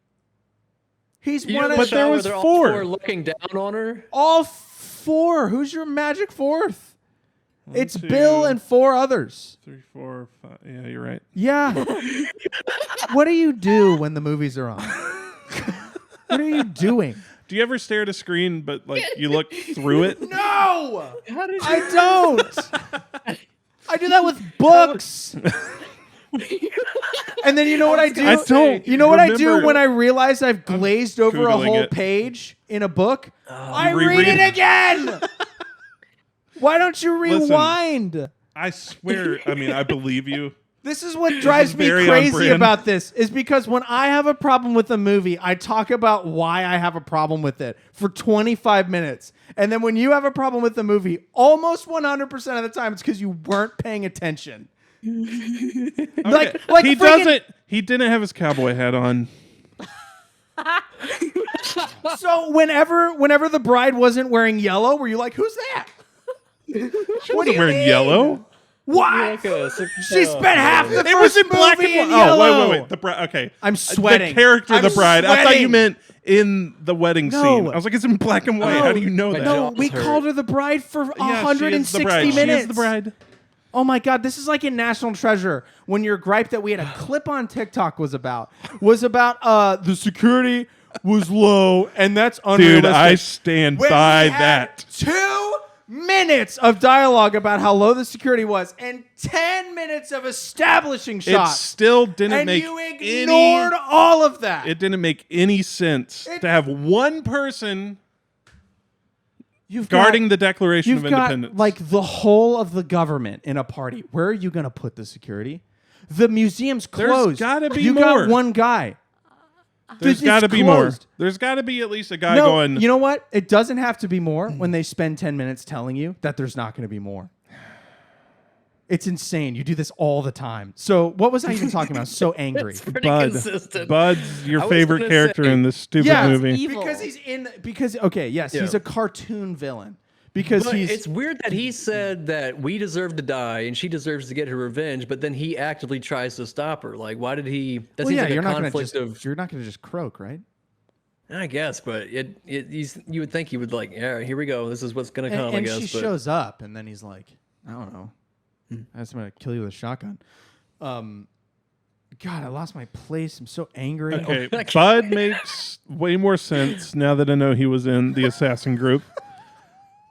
He's You one know of the But shot there where was they're all four. four looking down on her. all 4. Who's your magic fourth? It's two. Bill and 4 others. 3, 4, 5. Yeah, you're right. Yeah. What do you do when the movies are on? What are you doing? Do you ever stare at a screen, but like you look through it? No, How did I don't. I do that with books. And then you know what I do? I don't You know what I do remember- when I realize I've glazed over a Googling whole it. page in a book? I reread read it it. again. Why don't you Listen. rewind? I swear. I mean, I believe you. This is what drives me very on crazy brand. about this is because when I have a problem with a movie, I talk about why I have a problem with it for 25 minutes. And then when you have a problem with the movie, almost 100% of the time it's because you weren't paying attention. Like he freaking- doesn't. He didn't have his cowboy hat on. So whenever the bride wasn't wearing yellow, were you like, "Who's that?" She wasn't wearing yellow. What? Like a She spent half the It first was in black and movie in white. Oh, yellow. wait. The bride. Okay, I'm sweating. The character, I'm the bride. I thought you sweating. meant in the wedding No. scene. I was like, it's in black and white. No. How do you know My that? No, jaws we hurt. called her the bride for Yeah, she is the 160 bride. minutes. She is the bride. Oh my God, this is like in National Treasure when your gripe that we had a clip on TikTok was about the security was low and that's unrealistic. Dude, I stand When by we had that. 2 minutes of dialogue about how low the security was and 10 minutes of establishing It shots. still didn't And make you any. ignored all of that. It didn't make any sense to have one person You've guarding the Declaration You've of got Independence. like the whole of the government in a party. Where are you going to put the security? The museum's There's closed. gotta be you more. got one guy. There's It's got to be more. closed. There's got to be at least a guy No, going. you know what? It doesn't have to be more when they spend 10 minutes telling you that there's not going to be more. It's insane. You do this all the time. So what was I even talking about? So angry. It's pretty Bud. consistent. Bud's your I was favorite gonna character say- in this stupid Yeah, movie. evil. Because okay, yes, Yeah. he's a cartoon villain. Because But he's it's weird that he said that we deserve to die and she deserves to get her revenge, but then he actively tries to stop her. Like, why did he? That well, seems yeah, like you're a not gonna conflict just of. you're not gonna just croak, right? I guess, but you would think he would like, yeah, here we go. This is what's gonna come. And I guess. she but shows up, and then he's like, I don't know. I just gonna kill you with a shotgun. God, I lost my place. I'm so angry. Okay, Bud makes way more sense now that I know he was in the assassin group.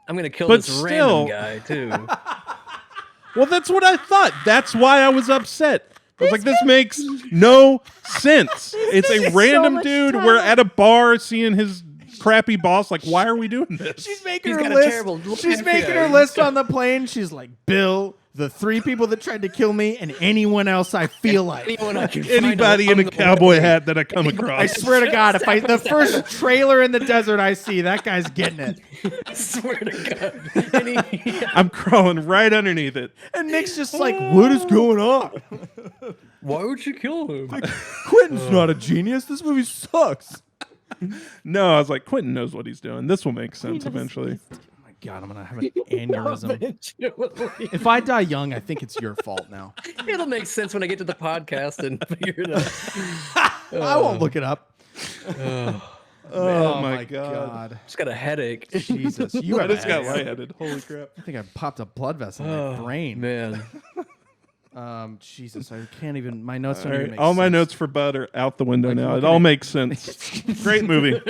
I'm gonna kill But this still- random guy too. Well, that's what I thought. That's why I was upset. I was like, this makes no sense. It's a takes random so much dude. time. We're at a bar seeing his crappy boss. Like, why are we doing this? She's making He's her got a list. terrible look. She's making Yeah. her list on the plane. She's like, Bill, the 3 people that tried to kill me, and anyone else I feel like. Anyone I can find Anybody in along a the cowboy way. hat that I come I across. swear to God, if the first trailer in the desert I see, that guy's getting it. I swear to God. And he- I'm crawling right underneath it. And Nick's just like, what is going on? Why would you kill him? Quentin's not a genius. This movie sucks. No, I was like, Quentin knows what he's doing. This will make sense eventually. Oh my God, I'm gonna have an aneurysm. Eventually. If I die young, I think it's your fault now. It'll make sense when I get to the podcast and figure it out. I won't look it up. Oh my God. Just got a headache. Jesus, you I have a just got headache. lightheaded. Holy crap. I think I popped a blood vessel in my brain. Man. Jesus, I can't even. My notes don't All, even right, make all my sense. notes for Bud are out the window now. It looking all at- makes sense. Great movie.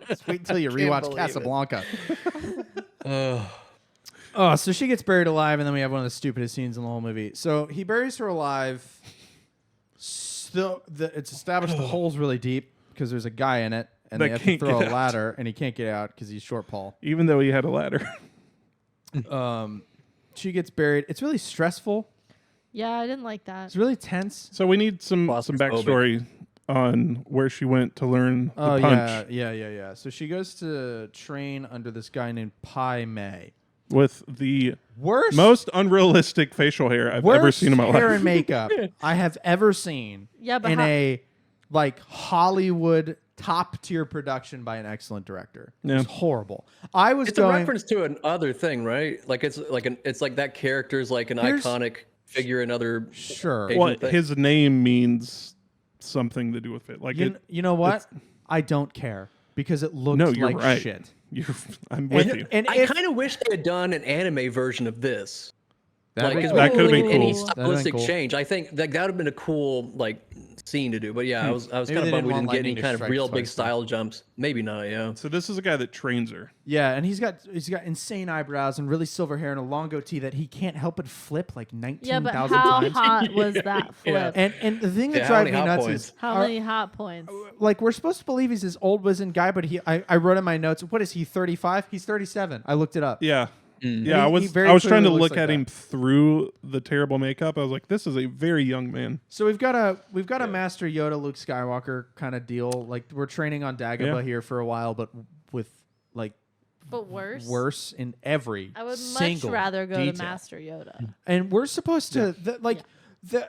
Just wait until you rewatch believe it. Casablanca. Oh. Oh, so she gets buried alive, and then we have one of the stupidest scenes in the whole movie. So he buries her alive. Still, it's established the hole's really deep because there's a guy in it, and That they have to can't throw a get out. ladder, and he can't get out because he's short Paul. Even though he had a ladder. She gets buried. It's really stressful. Yeah, I didn't like that. It's really tense. So we need some backstory on where she went to learn the punch yeah. So she goes to train under this guy named Pai Mei. with the Worst, most unrealistic facial hair I've ever seen in my hair life. and makeup I have ever seen. Yeah, but in how- a like Hollywood top tier production by an excellent director. Yeah. It's horrible. I was It's a going. reference to another thing, right? Like it's like that character's like an Here's- iconic figure in other. Sure. Asian Well, thing. his name means something to do with it. Like You know what? I don't care because it looks no, you're like right. shit. I'm with you. And I if, kind of wish they had done an anime version of this. That'd Like, be 'cause cool. That could've been any cool. That'd been stylistic cool. change. I think that would have been a cool like scene to do. But yeah, I was Maybe kind they of bummed didn't we want didn't get lightning any to kind of strike real big twice, style jumps. Maybe not. Yeah. So this is a guy that trains her. Yeah, and he's got insane eyebrows and really silver hair and a long goatee that he can't help but flip like Yeah, but 19,000 how times. hot was that flip? And the thing that Yeah, how drives many me hot nuts points? is How many hot points? like we're supposed to believe he's this old wizened guy, but I wrote in my notes, what is he, 35? He's 37. I looked it up. Yeah. Mm. Yeah, He very I was trying to clearly look looks at like him that. through the terrible makeup. I was like, this is a very young man. So we've got a Master Yoda, Luke Skywalker kind of deal. Like we're training on Dagobah Yeah. here for a while, but with like But worse. in every I would much single rather go to detail. Master Yoda. And we're supposed to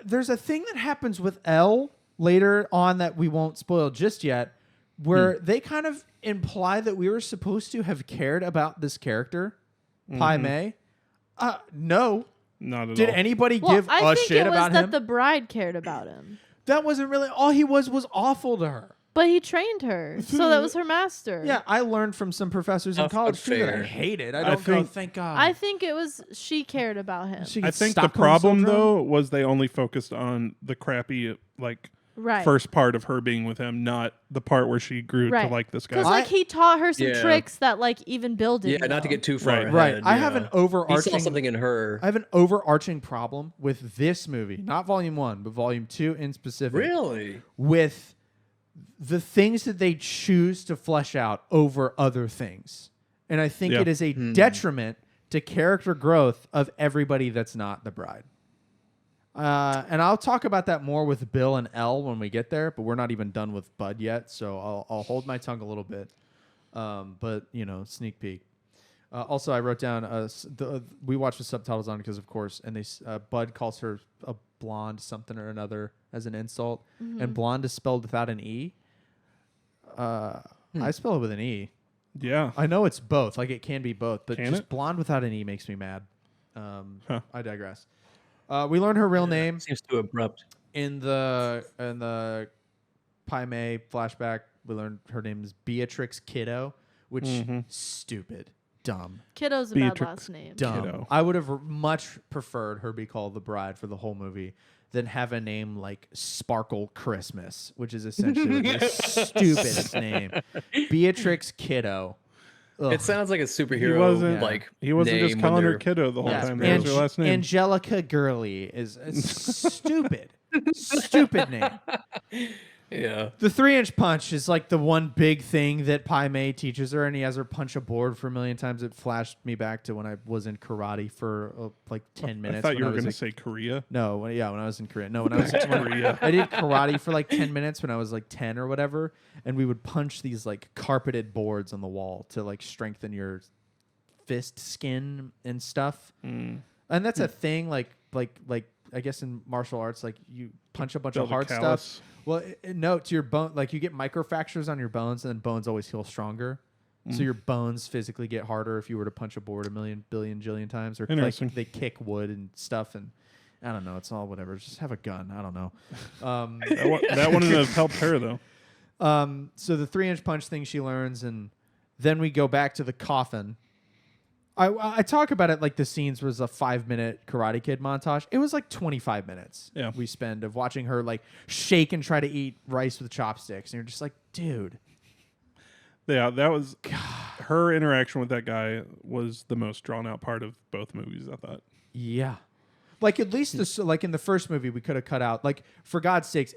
there's a thing that happens with Elle later on that we won't spoil just yet, where they kind of imply that we were supposed to have cared about this character, Pai Mei. No. Not at Did all. anybody Well, give I a think shit it was about that him? the bride cared about him, That wasn't really all he was awful to her. but he trained her, so that was her master. Yeah, I learned from some professors in Tough but college too that I fair. hated. I I don't go, think- thank God. I think it was she cared about him. She I gets think the Stockholm problem syndrome. though was they only focused on the crappy like Right. first part of her being with him, not the part where she grew Right. to like this guy. Because like he taught her some Yeah. tricks that like even Bill didn't. Yeah, not to know. get too far Right. ahead. Right. I yeah. have an He saw overarching something in her. I have an overarching problem with this movie, not volume 1, but volume 2 in specific. Really? With the things that they choose to flesh out over other things. And I think Yeah. it is a detriment to character growth of everybody that's not the bride. And I'll talk about that more with Bill and Elle when we get there, but we're not even done with Bud yet, so I'll hold my tongue a little bit. But, sneak peek. Also, I wrote down, we watched the subtitles on because, of course, and Bud calls her a blonde something or another as an insult, and blonde is spelled without an E. I spell it with an E. yeah. I know it's both. Like, it can be both, but Can just it? blonde without an E makes me mad. Huh. I digress. We learned her real name Seems too abrupt. in the Pai Mei flashback. We learned her name is Beatrix Kiddo, which stupid, dumb, Kiddo's a bad Beatrix last name. dumb. Kiddo. I would have much preferred her be called the bride for the whole movie than have a name like Sparkle Christmas, which is essentially the stupidest name. Beatrix Kiddo. Ugh. It sounds like a superhero. He wasn't like he wasn't name just when calling her they're- kiddo the whole Yeah. time. That was her last name. Angelica Gurley is a stupid, stupid name. Yeah. The 3-inch punch is like the one big thing that Pai Mei teaches her, and he has her punch a board for a million times. It flashed me back to when I was in karate for like 10 minutes. I thought when you were was going to like- say Korea. No, when I was in Korea. No, when I was Korea. I did karate for like 10 minutes when I was like 10 or whatever, and we would punch these like carpeted boards on the wall to like strengthen your fist skin and stuff. And that's a thing like I guess in martial arts, like you punch a bunch Build of a hard callus. stuff. Well, no, to your bone, like you get microfractures on your bones, and then bones always heal stronger. So your bones physically get harder if you were to punch a board a million, billion, jillion times, or like Interesting. they kick wood and stuff. And I don't know, it's all whatever. Just have a gun. I don't know. That wouldn't have helped her though. So the 3-inch punch thing she learns, and then we go back to the coffin. I talk about it like the scenes was a 5-minute Karate Kid montage. It was like 25 minutes we spend of watching her like shake and try to eat rice with chopsticks. And you're just like, dude. Yeah, that was her interaction with that guy was the most drawn out part of both movies, I thought. Yeah. Like at least this, like in the first movie, we could have cut out, like, for God's sakes,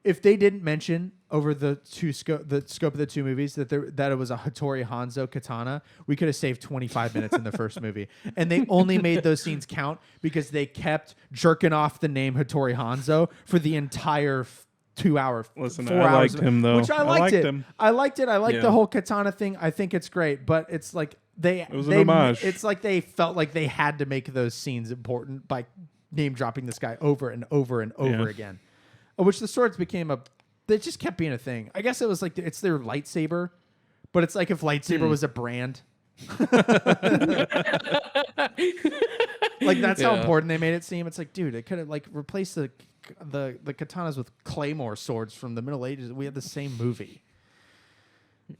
if they didn't mention over the scope of the two movies that it was a Hattori Hanzo katana, we could have saved 25 minutes in the first movie. And they only made those scenes count because they kept jerking off the name Hattori Hanzo for the entire 2 hour. Listen, 4 I hours liked him though. which I liked it. him. I liked it. I liked Yeah. the whole katana thing. I think it's great, but it's like It was an homage. It's like they felt like they had to make those scenes important by name dropping this guy over and over and over again. Which the swords became they just kept being a thing. I guess it was like it's their lightsaber, but it's like if lightsaber was a brand. Like that's how important they made it seem. It's like, dude, it could have like replaced the katanas with claymore swords from the Middle Ages. We had the same movie.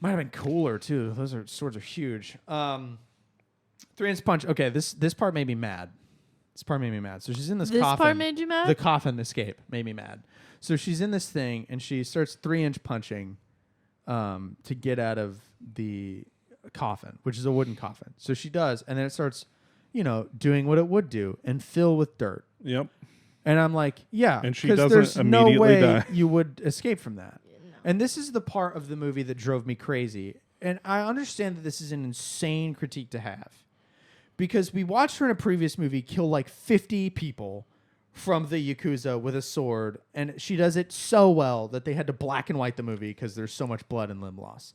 Might have been cooler too. Swords are huge. 3-inch punch. Okay, this part made me mad. This part made me mad. So she's in this This coffin. part made you mad? The coffin escape made me mad. So she's in this thing and she starts 3-inch punching to get out of the coffin, which is a wooden coffin. So she does, and then it starts, doing what it would do and fill with dirt. Yep. And I'm like, yeah, And she 'cause doesn't there's no immediately way die. you would escape from that. And this is the part of the movie that drove me crazy. And I understand that this is an insane critique to have. Because we watched her in a previous movie kill like 50 people from the Yakuza with a sword. And she does it so well that they had to black and white the movie because there's so much blood and limb loss.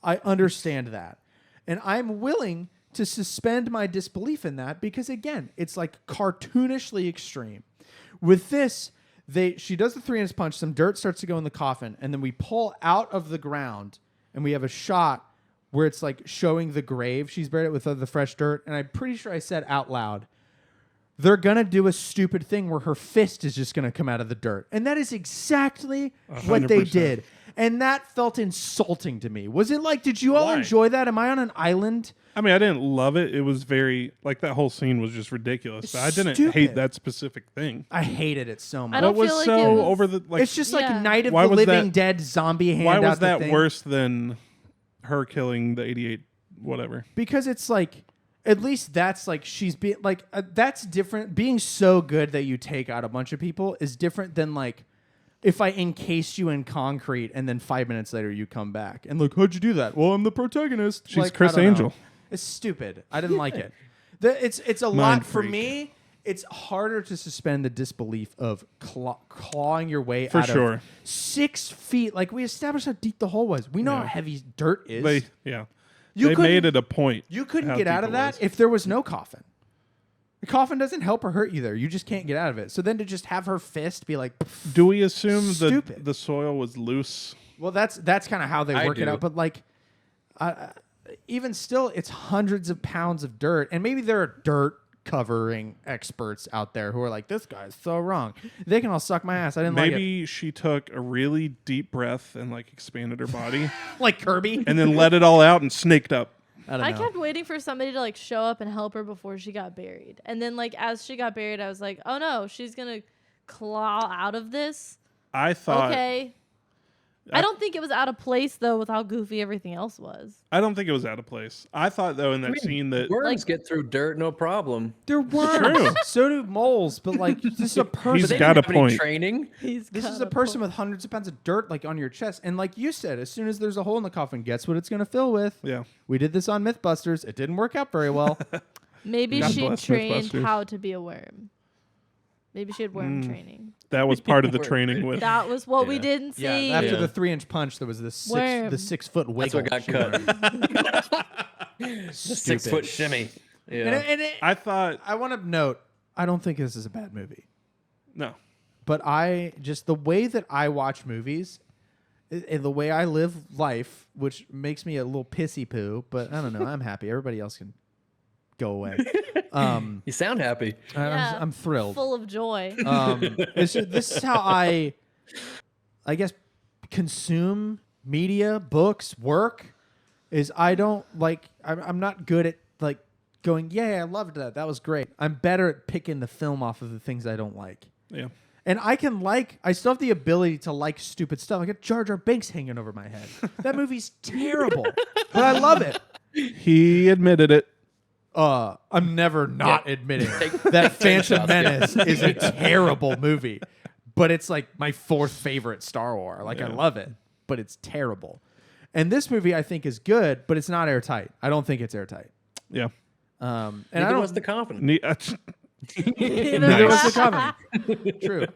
I understand that. And I'm willing to suspend my disbelief in that because, again, it's like cartoonishly extreme. With this, she does the 3-inch punch, some dirt starts to go in the coffin, and then we pull out of the ground and we have a shot where it's like showing the grave. She's buried it with the fresh dirt, and I'm pretty sure I said out loud, they're going to do a stupid thing where her fist is just going to come out of the dirt. And that is exactly what they 100%. did. And that felt insulting to me. Was it like, did you all Why? enjoy that? Am I on an island? I mean, I didn't love it. It was very that whole scene was just ridiculous. But I didn't Stupid. hate that specific thing. I hated it so much. I don't What was feel like so it was- over the It's just like Yeah. Night of Why the was Living that- Dead zombie hand Why out was the that thing. worse than her killing the 88 whatever? Because it's like, at least that's like she's being like that's different. Being so good that you take out a bunch of people is different than like if I encased you in concrete and then 5 minutes later you come back and look, how'd you do that? Well, I'm the protagonist. She's Like, Chris I don't know. Angel. It's stupid. I didn't like it. It's a lot Mind for freak. me. It's harder to suspend the disbelief of clawing your way For out sure. of 6 feet. Like we established how deep the hole was. We know how Yeah. heavy dirt is. They You couldn't- made it a point. You couldn't how get out deep of it that was. if there was no coffin. The coffin doesn't help or hurt you there. You just can't get out of it. So then to just have her fist be like, Do we assume Stupid. the soil was loose? well, that's kind of how they I work it do. out. But like, even still, it's hundreds of pounds of dirt, and maybe there are dirt covering experts out there who are like, this guy's so wrong. They can all suck my ass. I didn't Maybe she took a really deep breath and expanded her body like Kirby. and then let it all out and snaked up. I don't I know. kept waiting for somebody to show up and help her before she got buried. And then as she got buried, I was like, oh no, she's gonna claw out of this. I thought Okay. I don't think it was out of place though with how goofy everything else was. I don't think it was out of place. I thought though in that scene that Worms get through dirt, no problem. They're worms. So do moles. But this is a person. He's But they got didn't a have any point. training. This is a person with hundreds of pounds of dirt on your chest. And like you said, as soon as there's a hole in the coffin, guess what it's going to fill with? yeah. We did this on Mythbusters. It didn't work out very well. Maybe God she bless trained Mythbusters. how to be a worm. Maybe she had worm training. That was part of the training with That was what we Yeah. didn't see. yeah, after Yeah. the 3-inch punch, there was the Worm. 6 foot That's wiggle. what got she cut. learned. The Stupid. 6-foot shimmy. Yeah. I thought I want to note, I don't think this is a bad movie. no. But the way that I watch movies and the way I live life, which makes me a little pissy poo, but I don't know. I'm happy. Everybody else can go away. You sound happy. Yeah. I'm thrilled. Full of joy. This is how I guess, consume media, books, work. Is I don't I'm not good at going, yeah, I loved that. That was great. I'm better at picking the film off of the things I don't like. Yeah. And I still have the ability to like stupid stuff. I got Jar Jar Binks hanging over my head. That movie's terrible, but I love it. He admitted it. I'm never not Yeah. admitting Take- that Phantom shots, yeah. Menace is a terrible movie. but it's like my 4th favorite Star Wars. Like I love it, but it's terrible. And this movie I think is good, but it's not airtight. I don't think it's airtight. Yeah. And Neither I don't. was the Covenant. Neither was the Nice. Covenant. True.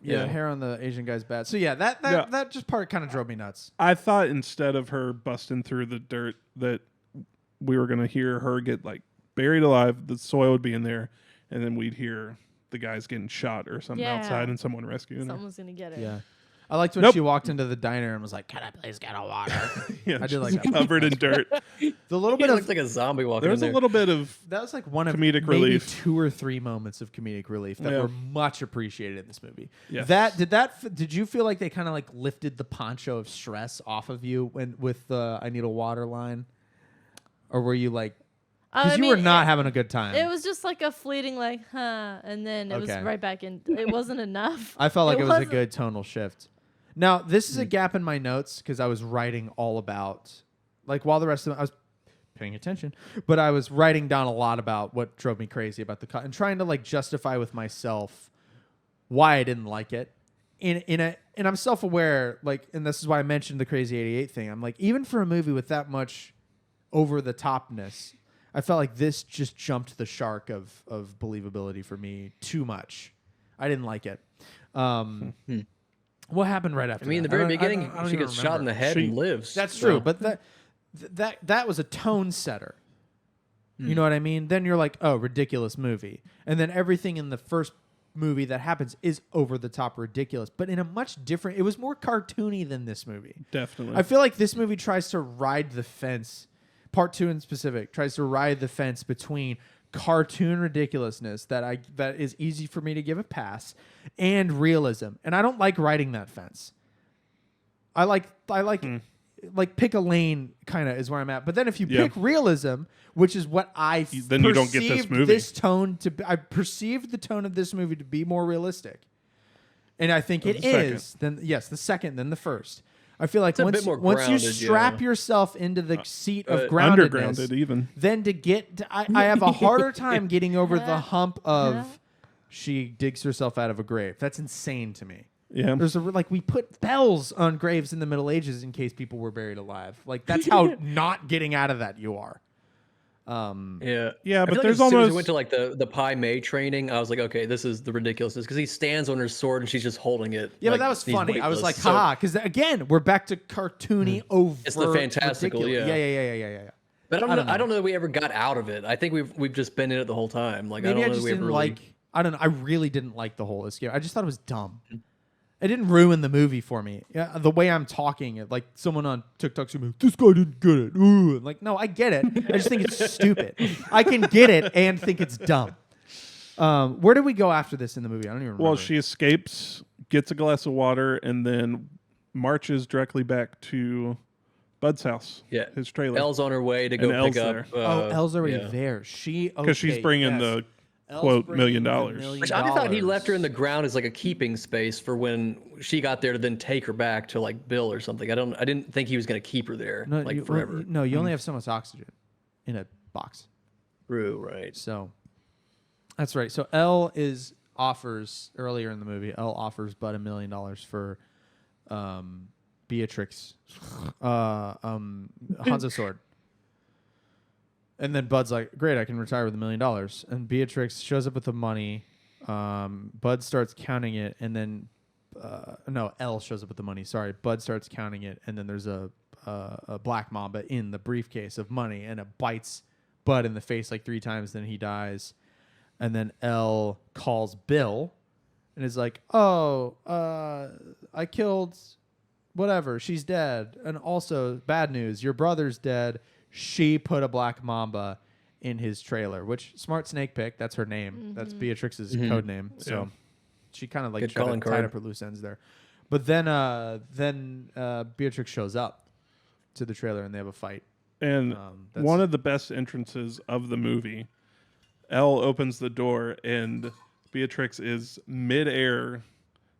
Yeah, hair on the Asian guy's bad. So yeah, that just part kind of drove me nuts. I thought instead of her busting through the dirt that we were gonna hear her get like buried alive, the soil would be in there, and then we'd hear the guys getting shot or something Yeah. outside and someone rescuing her. Someone's gonna get her. Yeah. I liked when Nope. she walked into the diner and was like, "Can I please get a water?" Yeah, I did she's like that. covered in dirt. The little He bit looks of like a zombie walking There in was there. a little bit of that was like one of comedic maybe relief. 2 or 3 moments of comedic relief that Yeah. were much appreciated in this movie. Yes. Did you feel like they kind of like lifted the poncho of stress off of you when with the "I need a water" line, or were you like? Because you were not having a good time. It was just like a fleeting, like, huh, and then it was Okay. right back in. It wasn't enough. I felt like it was a wasn't- good tonal shift. Now, this is a gap in my notes because I was writing all about, like, while the rest of them, I was paying attention, but I was writing down a lot about what drove me crazy about the cut and trying to like justify with myself why I didn't like it. And I'm self-aware, like, and this is why I mentioned the Crazy 88 thing. I'm like, even for a movie with that much over the topness, I felt like this just jumped the shark of believability for me too much. I didn't like it. What happened right after? I mean, in the that? very I don't- beginning, I don't she even gets shot in the head She- and lives. That's so- true, but that was a tone setter. You know what I mean? Then you're like, oh, ridiculous movie, and then everything in the first movie that happens is over the top ridiculous, but in a much different. It was more cartoony than this movie. definitely. I feel like this movie tries to ride the fence. Part 2 in specific tries to ride the fence between cartoon ridiculousness that is easy for me to give a pass and realism, and I don't like riding that fence. I like pick a lane kind of is where I'm at. But then if you Yeah. pick realism, which is what I Then you don't get this perceived movie. this tone to I perceived the tone of this movie to be more realistic. And I think it the second. is. Then yes, the second, then the first. I feel like a once bit more once you grounded, strap yeah. yourself into the seat of groundedness, Undergrounded even. then to get I have a harder time getting over the hump of she digs herself out of a grave. That's insane to me. Yeah. There's like we put bells on graves in the Middle Ages in case people were buried alive. Like that's how not getting out of that you are. Yeah, Yeah, I but feel like there's as soon as almost- we went to like the Pai Mei training, I was like, okay, this is the ridiculousness because he stands on her sword and she's just holding it. Yeah, like, but that was he's funny. I was like, weightless. So- haha, because again, we're back to cartoony, overt. It's the fantastical, ridiculous. yeah. Yeah. But I don't know. I don't know that we ever got out of it. I think we've just been in it the whole time. Like Maybe I I don't know just that we ever didn't really. like. I don't know. I really didn't like the whole escape. I just thought it was dumb. It didn't ruin the movie for me. Yeah, the way I'm talking, like someone on TikTok's gonna be like, this guy didn't get it. Ooh. Like, no, I get it. I just think it's stupid. I can get it and think it's dumb. Where did we go after this in the movie? I don't even remember. Well, she escapes, gets a glass of water, and then marches directly back to Bud's house. Yeah, His trailer. Elle's on her way to go And pick Elle's up. there. Elle's already yeah. there. Because she's bringing the quote $1 million. Which I thought he left her in the ground as like a keeping space for when she got there to then take her back to like Bill or something. I didn't think he was gonna keep her there forever. No, you only have so much oxygen in a box. True, right? So that's right. So Elle offers earlier in the movie. Elle offers Bud $1 million for Beatrix Hanzo sword. And then Bud's like, great, I can retire with $1 million. And Beatrix shows up with the money. Bud starts counting it, and then Elle shows up with the money. Sorry, Bud starts counting it, and then there's a black mamba in the briefcase of money, and it bites Bud in the face like 3 times. Then he dies, and then Elle calls Bill, and is like, "Oh, I killed whatever. She's dead, and also bad news, your brother's dead." She put a black mamba in his trailer, which smart snake pick. That's her name. That's Beatrix's code name. So she kind of like Good tried to calling tied card. up her loose ends there. But then Beatrix shows up to the trailer and they have a fight. And that's- one of the best entrances of the movie, Elle opens the door and Beatrix is midair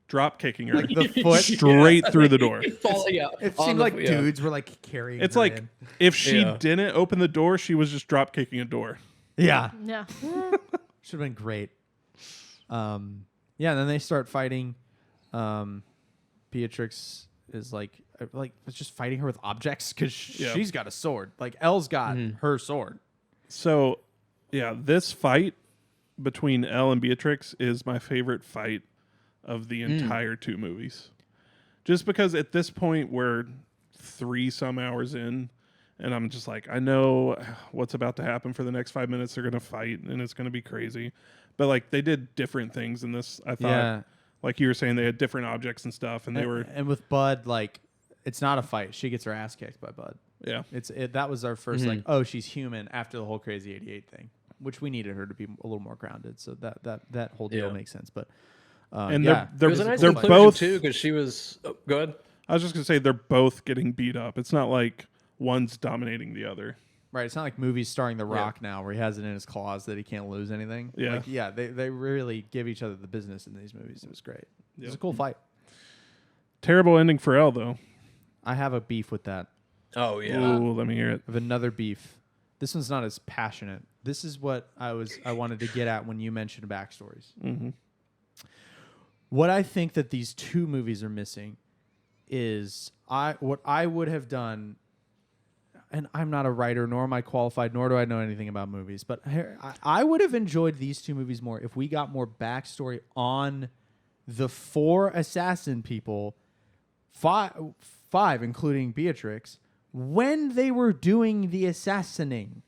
drop kicking her The foot. straight through the door. It seemed like dudes were like carrying. It's her like in. if she Yeah. didn't open the door, she was just drop kicking a door. yeah, Yeah. should have been great. Yeah, and then they start fighting. Beatrix is like it's just fighting her with objects because she's got a sword. Like Elle's got her sword. So, yeah, this fight between Elle and Beatrix is my favorite fight of the entire 2 movies. Just because at this point we're 3 some hours in, and I'm just like, I know what's about to happen for the next 5 minutes. They're going to fight, and it's going to be crazy. But, like, they did different things in this, I thought. Yeah. Like you were saying, they had different objects and stuff, and they were... And with Bud, like, it's not a fight. She gets her ass kicked by Bud. Yeah. That was our first, like, oh, she's human after the whole Crazy 88 thing, which we needed her to be a little more grounded. So that whole deal makes sense. But, and yeah. they're It was a nice they're conclusion, both... too, because she was... Oh, go ahead. I was just going to say, they're both getting beat up. It's not like one's dominating the other. Right, it's not like movies starring The Rock now, where he has it in his claws that he can't lose anything. Yeah, like, they really give each other the business in these movies. It was great. It was a cool fight. Terrible ending for Elle, though. I have a beef with that. Oh yeah. Ooh, let me hear it. I have another beef. This one's not as passionate. This is what I wanted to get at when you mentioned backstories. Mm-hmm. What I think that these 2 movies are missing is what I would have done. And I'm not a writer, nor am I qualified, nor do I know anything about movies. But I would have enjoyed these 2 movies more if we got more backstory on the 4 assassin people, five including Beatrix, when they were doing the assassinating.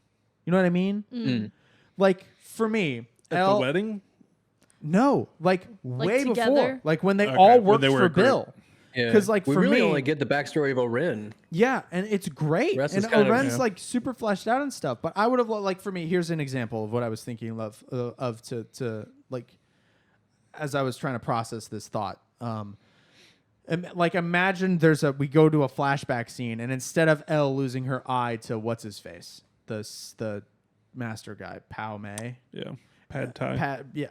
You know what I mean? Mm. Like, for me... At the wedding? No, like way together? before. Like when they all worked for Bill. Yeah. Because like we for really me, only get the backstory of Oren. yeah, and it's great. rest And is kind of- Oren's yeah. like super fleshed out and stuff. But I would have like for me. Here's an example of what I was thinking of to like as I was trying to process this thought. Like imagine we go to a flashback scene, and instead of Elle losing her eye to what's his face, the master guy, Pao Mei. Yeah. Pad Thai. Yeah.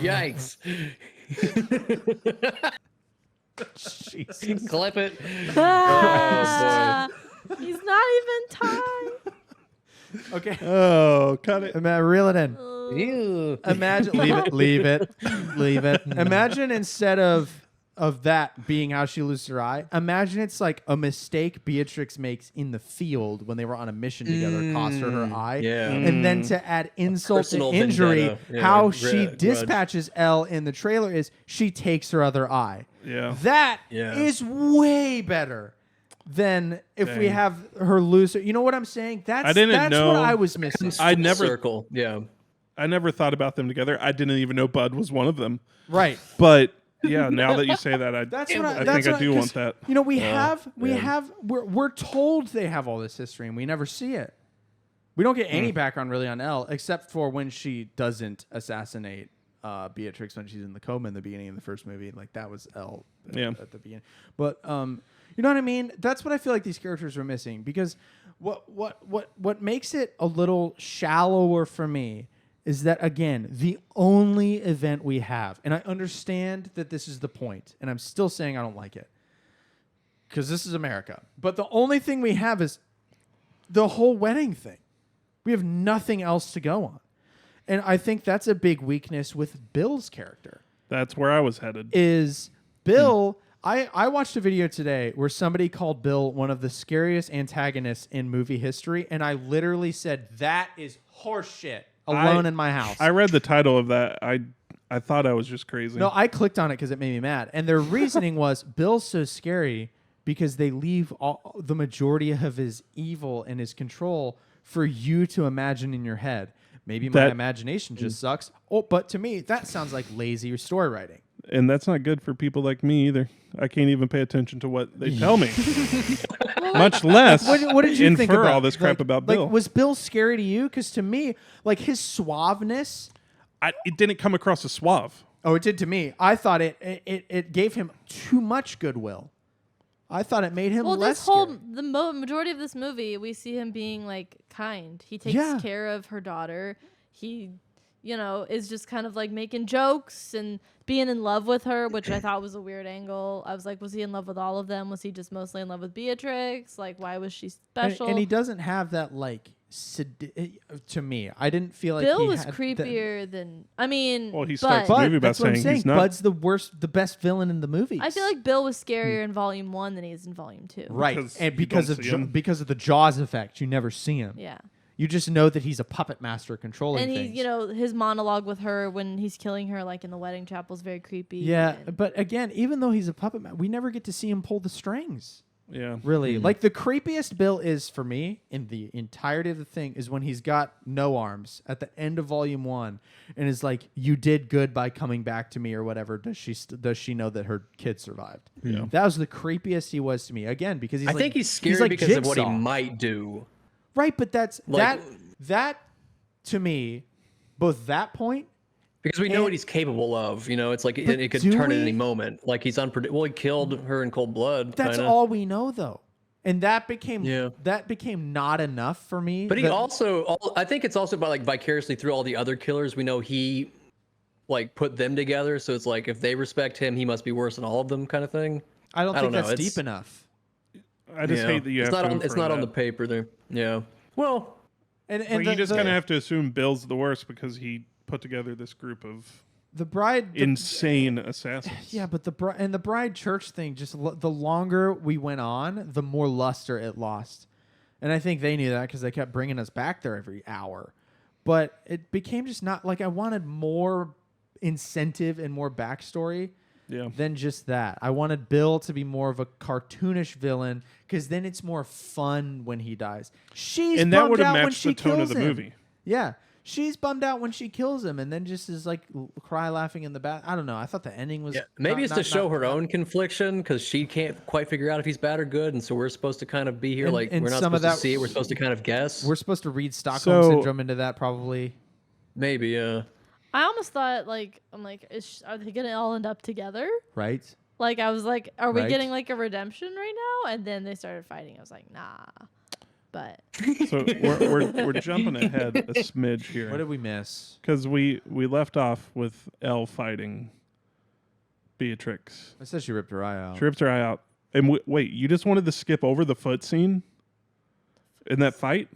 Yikes. Jesus. Clip it. Ah, he's not even Thai. Okay. Oh, cut it. Reel it in. Ew. Imagine leave it. Imagine instead of that being how she loses her eye, imagine it's like a mistake Beatrix makes in the field when they were on a mission together cost her eye. Yeah. And then to add insult to Personal injury, vendetta. Yeah, how she grudge. dispatches Elle in the trailer is she takes her other eye. Yeah. That Yeah. is way better than if we Dang. have her lose her. You know what I'm saying? That's I didn't that's know- what I was missing. I never- Circle. Yeah. I never thought about them together. I didn't even know Bud was one of them. Right. But yeah, now that you say that, I That's think what I do want that. You know, we're told they have all this history, and we never see it. We don't get any background really on Elle, except for when she doesn't assassinate Beatrix when she's in the coma in the beginning of the first movie. Like that was Elle at the beginning. But you know what I mean? That's what I feel like these characters are missing, because what makes it a little shallower for me is that, again, the only event we have, and I understand that this is the point, and I'm still saying I don't like it, because this is America, but the only thing we have is the whole wedding thing. We have nothing else to go on. And I think that's a big weakness with Bill's character. That's where I was headed. Is Bill... I watched a video today where somebody called Bill one of the scariest antagonists in movie history, and I literally said, that is horseshit. Alone in my house. I read the title of that. I thought I was just crazy. No, I clicked on it because it made me mad. And their reasoning was Bill's so scary because they leave the majority of his evil and his control for you to imagine in your head. Maybe my imagination just sucks. Oh, but to me, that sounds like lazy story writing. And that's not good for people like me either. I can't even pay attention to what they tell me. Much less What did you think infer about all this crap about Bill. Like, was Bill scary to you? Because to me, like his suaveness. It didn't come across as suave. Oh, it did to me. I thought it gave him too much goodwill. I thought it made him less scary. The majority of this movie, we see him being like kind. He takes care of her daughter. He, is just kind of like making jokes and being in love with her, which I thought was a weird angle. I was like, was he in love with all of them? Was he just mostly in love with Beatrix? Like, why was she special? And he doesn't have that like to me. I didn't feel like Bill was creepier than. I mean, well, he starts the Bud. movie by that's what I'm saying saying. he's not. Bud's the best villain in the movie. I feel like Bill was scarier in Volume 1 than he is in Volume 2. right, Because and you because don't of see him. because of the Jaws effect, you never see him. Yeah. You just know that he's a puppet master controlling And things. he, his monologue with her when he's killing her, like in the wedding chapel, is very creepy. Yeah, and- but again, even though he's a puppet master, we never get to see him pull the strings. Yeah. Really, like the creepiest Bill is for me in the entirety of the thing is when he's got no arms at the end of Volume 1, and is like, "You did good by coming back to me," or whatever. Does she know that her kid survived? Yeah. That was the creepiest he was to me. Again, because I think he's scary like because of what he Jigsaw. might do. Right, but that's Like- that to me, both that point. Because we know what he's capable of, it's like But it could do turn at we? any moment. Like he's unpredictable. Well, he killed her in cold blood. That's kinda. all we know, though, and that became Yeah. not enough for me. But he That- also, I think it's also about like vicariously through all the other killers. We know he like put them together, so it's like if they respect him, he must be worse than all of them, kind of thing. I don't I think don't know, that's it's- deep enough. I just hate that you it's have not to. on. It's infer not on the that. paper there. Yeah. Well, And Like, you just the, kind of have to assume Bill's the worst because he put together this group of the bride. insane assassins. Yeah, but the bride church thing, just the longer we went on, the more luster it lost. And I think they knew that because they kept bringing us back there every hour. But it became just not like I wanted more incentive and more backstory Yeah. than just that. I wanted Bill to be more of a cartoonish villain because then it's more fun when he dies. She's And that bummed would have out when matched she the tone of kills the him. movie. Yeah. She's bummed out when she kills him and then just is like cry laughing in the bath. I don't know. I thought the ending was yeah. Maybe it's to show her not- own confliction because she can't quite figure out if he's bad or good, and so we're supposed to kind of be here. And- like and we're not some of supposed to that- see it. We're supposed to kind of guess. We're supposed to read Stockholm So- syndrome into that probably, Maybe. I almost thought, are they going to all end up together? right? Like, I was like, are we Right. getting like a redemption right now? And then they started fighting. I was like, nah. But So we're jumping ahead a smidge What here did we miss? because we left off with Elle fighting Beatrix. I said she ripped her eye out. She rips her eye out. And wait, you just wanted to skip over the foot scene in that fight?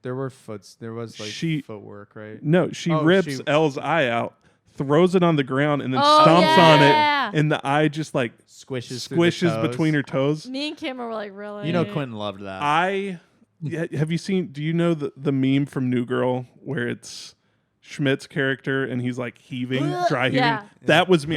There were There was like She- footwork, right? No, she Oh, rips she- Elle's eye out, throws it on the ground, and then Oh, stomps on yeah. it, and the eye just like Squishes through the squishes toes. between her toes. me and Cameron were like, really? You know, Quentin loved that. Have you seen? Do you know the meme from New Girl where it's Schmidt's character and he's like heaving, dry heaving? Yeah. That was me.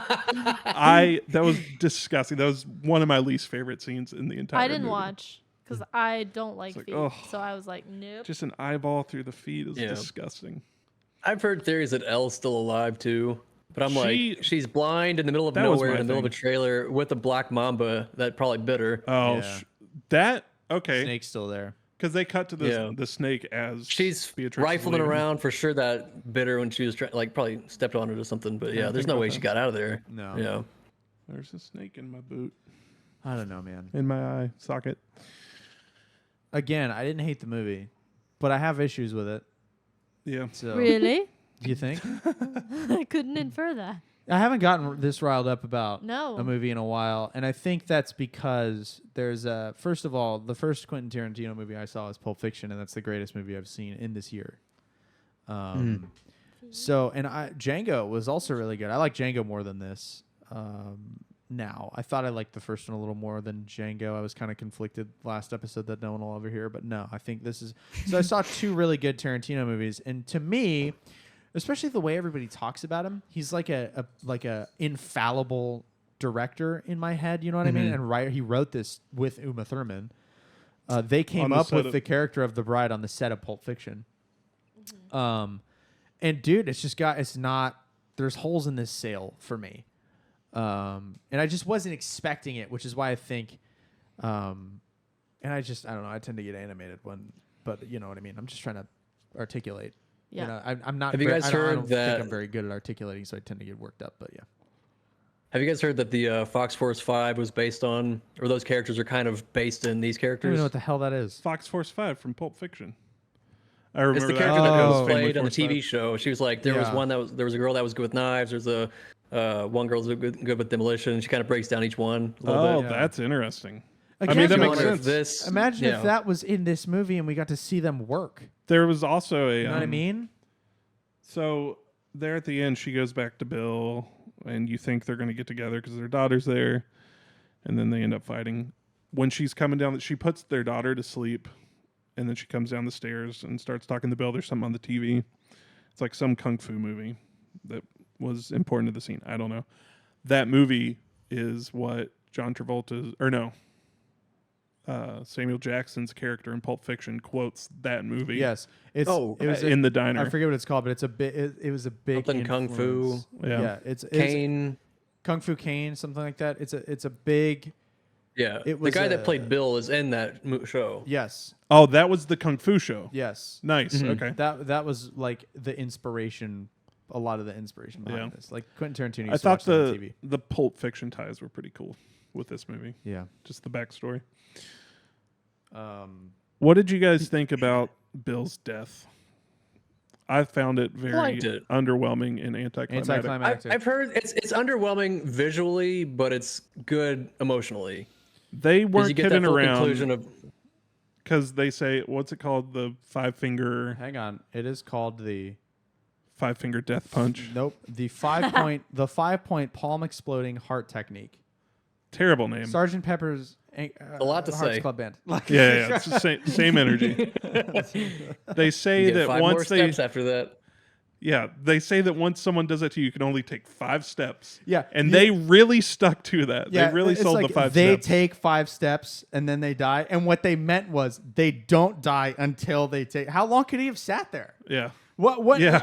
That was disgusting. That was one of my least favorite scenes in the entire. I didn't movie. watch because I don't like like, feet. ugh. So I was like, nope. Just an eyeball through the feet is Yeah. disgusting. I've heard theories that Elle's still alive too. But I'm like, she's blind in the middle of That was nowhere, my in the middle of a thing. trailer with a black mamba that probably bit her. Oh, Yeah. that okay? Snake's still there. Because they cut to Yeah. the snake as She's Beatrix is rifling leaving. around for sure. That bit her when she was like probably stepped on it or something. But yeah, there's no think way about she that. got out of there. No. Yeah. There's a snake in my boot, I don't know, man. in my eye socket. Again, I didn't hate the movie, but I have issues with it. Yeah. So, Really? do you think? I couldn't infer that. I haven't gotten this riled up about No. a movie in a while, and I think that's because there's a first of all, the first Quentin Tarantino movie I saw is Pulp Fiction, and that's the greatest movie I've seen in this year. So, and Django was also really good. I like Django more than this. Now, I thought I liked the first one a little more than Django. I was kind of conflicted last episode that no one will ever hear, but no, I think this is. So I saw two really good Tarantino movies, and to me, especially the way everybody talks about him, he's like a infallible director in my head. You know what I mean? And he wrote this with Uma Thurman. They came On the up set with of- the character of the bride on the set of Pulp Fiction. And dude, it's not. There's holes in this sail for me. And I just wasn't expecting it, which is why I think, and I don't know. I tend to get animated but you know what I mean. I'm just trying to articulate. Yeah. You know, I'm not. Have you very- guys I don't heard think that- I'm very good at articulating, so I tend to get worked up. But yeah, Have you guys heard that the Fox Force 5 was based on, or those characters are kind of based in these I don't characters? even know what the hell that is. Fox Force 5 from Pulp Fiction. I remember It's the that character that because was Family played on the Force 5. TV show. She was like, there was Yeah. one there was a girl that was good with knives. There's a one girl's good with demolition. She kind of breaks down each one a little Oh, bit. that's interesting. I mean, that Again, makes sense. Imagine if that was in this movie and we got to see them work. There was also a. You know what I mean? So there at the end, she goes back to Bill, and you think they're going to get together because their daughter's there, and then they end up fighting. When she's coming down, she puts their daughter to sleep, and then she comes down the stairs and starts talking to Bill. There's something on the TV. It's like some kung fu movie that was important to the scene. I don't know. That movie is what John Travolta's, or no, Samuel Jackson's character in Pulp Fiction quotes that movie. Yes, it was in the diner. I forget what it's called, but it's a bit. It was a big something kung fu. Yeah, it's Kane, Kung Fu Kane, something like that. It's a big. Yeah, it the was guy that played Bill is in that show. Yes. Oh, that was the kung fu show. Yes. Nice. Mm-hmm. Okay. That was like the inspiration. A lot of the inspiration behind this, like Quentin Tarantino. I thought on TV. the Pulp Fiction ties were pretty cool with this movie. Yeah. Just the backstory. What did you guys think about Bill's death? I found it very underwhelming and anticlimactic. I've heard it's underwhelming visually, but it's good emotionally. They weren't you get kidding that full around conclusion of because they say, what's it called? The 5-finger. Hang on, it is called the 5-finger death punch. Nope, the 5-point palm exploding heart technique. Terrible name. Sergeant Pepper's. A lot to Hearts say. Club Band. Yeah, it's the same energy. They say you get that 5 once more they steps after that. Yeah, they say that once someone does that to you, you can only take 5 steps. Yeah, and they really stuck to that. Yeah, they really sold like the 5 they steps. They take 5 steps and then they die. And what they meant was they don't die until they take. How long could he have sat there? Yeah. What? Yeah.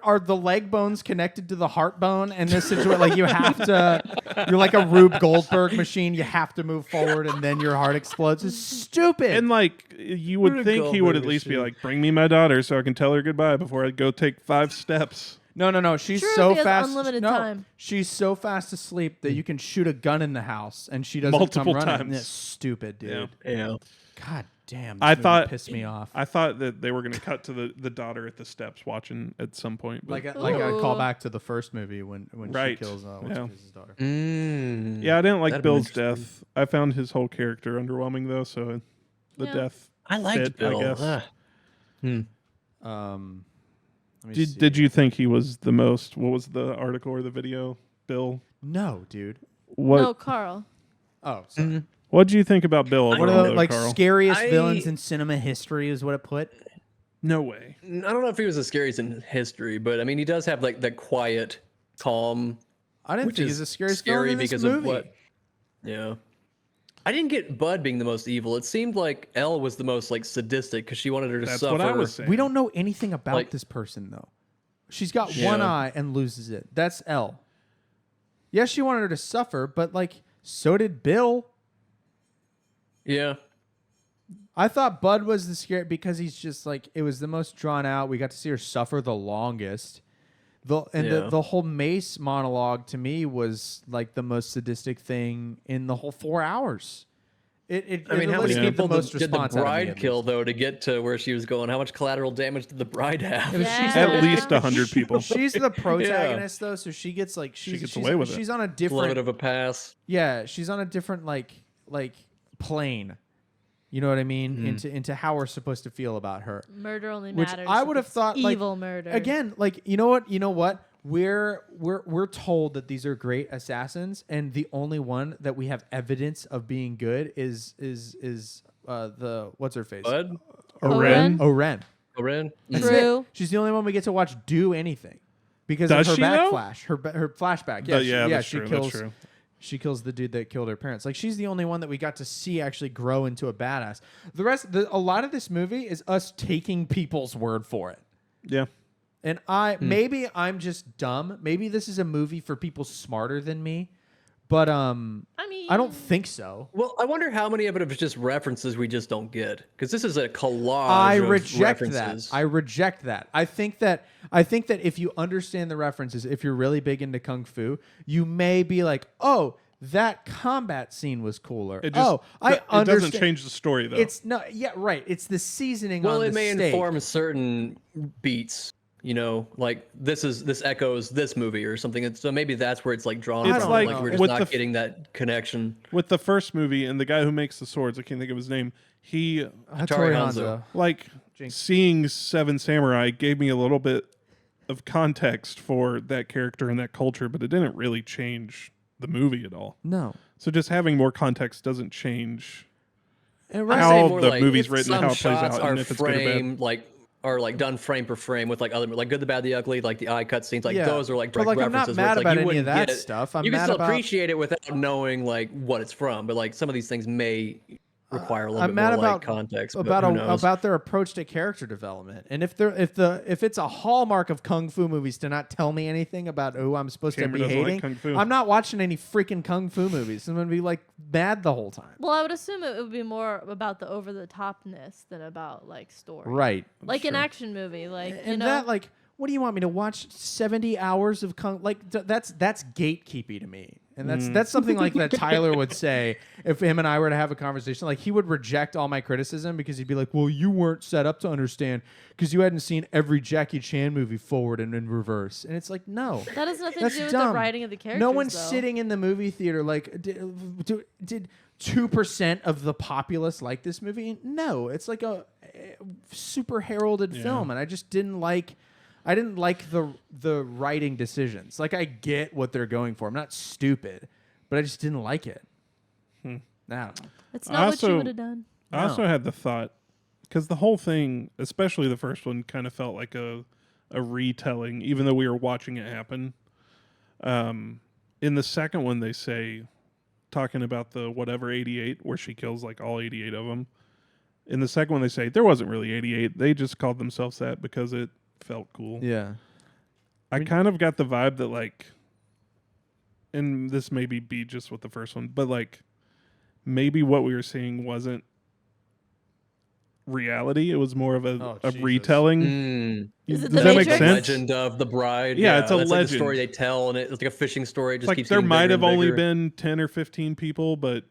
Are the leg bones connected to the heart bone in this situation? Like you have to. You're like a Rube Goldberg machine. You have to move forward, and then your heart explodes. It's stupid. And like you would think he would at least be like, "Bring me my daughter, so I can tell her goodbye before I go take 5 steps." No. She's True, so if he has fast. unlimited no, time. she's so fast asleep that you can shoot a gun in the house, and she doesn't Multiple come running. times. That's stupid, dude. Yeah. God damn. I This movie thought pissed me off. I thought that they were going to cut to the daughter at the steps watching at some point. But Like a call back to the first movie when Right. she kills his daughter. Yeah, I didn't like That'd been Bill's interesting. death. I found his whole character underwhelming though, so the Yeah. death. I liked fit, Bill. I guess. Let me see. Did you think he was the most? What was the article or the video? Bill. No, dude. What? No, Carl. Oh, sorry. What did you think about Bill? One Overall, of the though, like Carl? scariest I- villains in cinema history is what it put. No way. I don't know if he was the scariest in history, but I mean, he does have like that quiet, calm. I didn't Which think is he's the scariest scary villain in this because movie. of what? Yeah. I didn't get Bud being the most evil. It seemed like Elle was the most like sadistic because she wanted her to That's suffer. what I was saying. We don't know anything about Like- this person though. She's got Yeah. one eye and loses it. That's Elle. Yes, she wanted her to suffer, but like so did Bill. Yeah. I thought Bud was the scary because he's just like it was the most drawn out. We got to see her suffer the longest. The whole Mace monologue to me was like the most sadistic thing in the whole 4 hours. I mean, how many elicited people the most did the response out of me, bride at kill least. though to get to where she was going? How much collateral damage did the bride have? Yeah. At least 100 people. She's the protagonist though, so she gets like She gets away with it. She's on a A little different bit of a pass. yeah, she's on a different like plane. You know what I mean? Into how we're supposed to feel about her. Murder only Which matters. I if would have it's thought like evil murder. again, like you know what? We're told that these are great assassins, and the only one that we have evidence of being good is the what's her face? Bud? Oren? Oren. Oren? That's True. it. She's the only one we get to watch do anything because Does of her she, though? backflash, her flashback. Yeah, Yeah, that's she true, kills. that's true. She kills the dude that killed her parents. Like she's the only one that we got to see actually grow into a badass. The rest, a lot of this movie is us taking people's word for it. Yeah. And maybe I'm just dumb. Maybe this is a movie for people smarter than me. But I mean, I don't think so. Well, I wonder how many of it is just references we just don't get. Because this is a collage I of reject references. that. I reject that. I think that if you understand the references, if you're really big into kung fu, you may be like, "Oh, that combat scene was cooler." It just, I it understand. doesn't change the story though. It's no, yeah, right. It's the seasoning Well, on it the may steak. inform certain beats. like this echoes this movie or something. And so maybe that's where it's like drawn It's from. like Like we're just with not the getting that connection. With the first movie and the guy who makes the swords, I can't think of his name. He Hattori Hanzo. Hanzo. like seeing Seven Samurai gave me a little bit of context for that character and that culture, but it didn't really change the movie at all. No. So just having more context doesn't change And I'd how say more the like movie's written, some how it plays shots out, are and if it's good or bad. framed like done frame per frame with like other like Good, the Bad, the Ugly, like the eye cut scenes, like Yeah. those are like But, direct like, I'm not references. mad where it's about like you any of wouldn't that get it. stuff. I'm You can mad still about- appreciate it without knowing like what it's from. But like some of these things may require a little bit more like context. But who knows? about their approach to character development. And if it's a hallmark of kung fu movies to not tell me anything about who I'm supposed Cameron to be doesn't like hating, kung fu. I'm not watching any freaking kung fu movies. I'm gonna be like mad the whole time. Well, I would assume it would be more about the over the topness than about like story. Right. Like an action movie, like And that like, what do you want me to watch 70 hours of kung? Like that's gatekeepy to me. And that's something like that Tyler would say if him and I were to have a conversation. Like he would reject all my criticism because he'd be like, "Well, you weren't set up to understand because you hadn't seen every Jackie Chan movie forward and in reverse." And it's like, no, that has nothing that's to do with dumb. the writing of the characters. No one's though. sitting in the movie theater like, did 2% of the populace like this movie? No, it's like a super heralded film, and I just didn't like. I didn't like the writing decisions. Like I get what they're going for. I'm not stupid, but I just didn't like it. I don't know. It's not what you would have done. I also had the thought, because the whole thing, especially the first one, kind of felt like a retelling, even though we were watching it happen. In the second one, they say, talking about the whatever 88, where she kills like all 88 of them. In the second one, they say there wasn't really 88. They just called themselves that because it felt cool. Yeah. I kind of got the vibe that like, and this maybe be just with the first one, but like maybe what we were seeing wasn't reality. It was more of a retelling. Is it Does the that make Matrix? sense? Legend of the Bride. Yeah, it's a that's legend. Like the story they tell, and it's like a fishing story. It just Like keeps there getting might bigger have and only bigger. been 10 or 15 people, but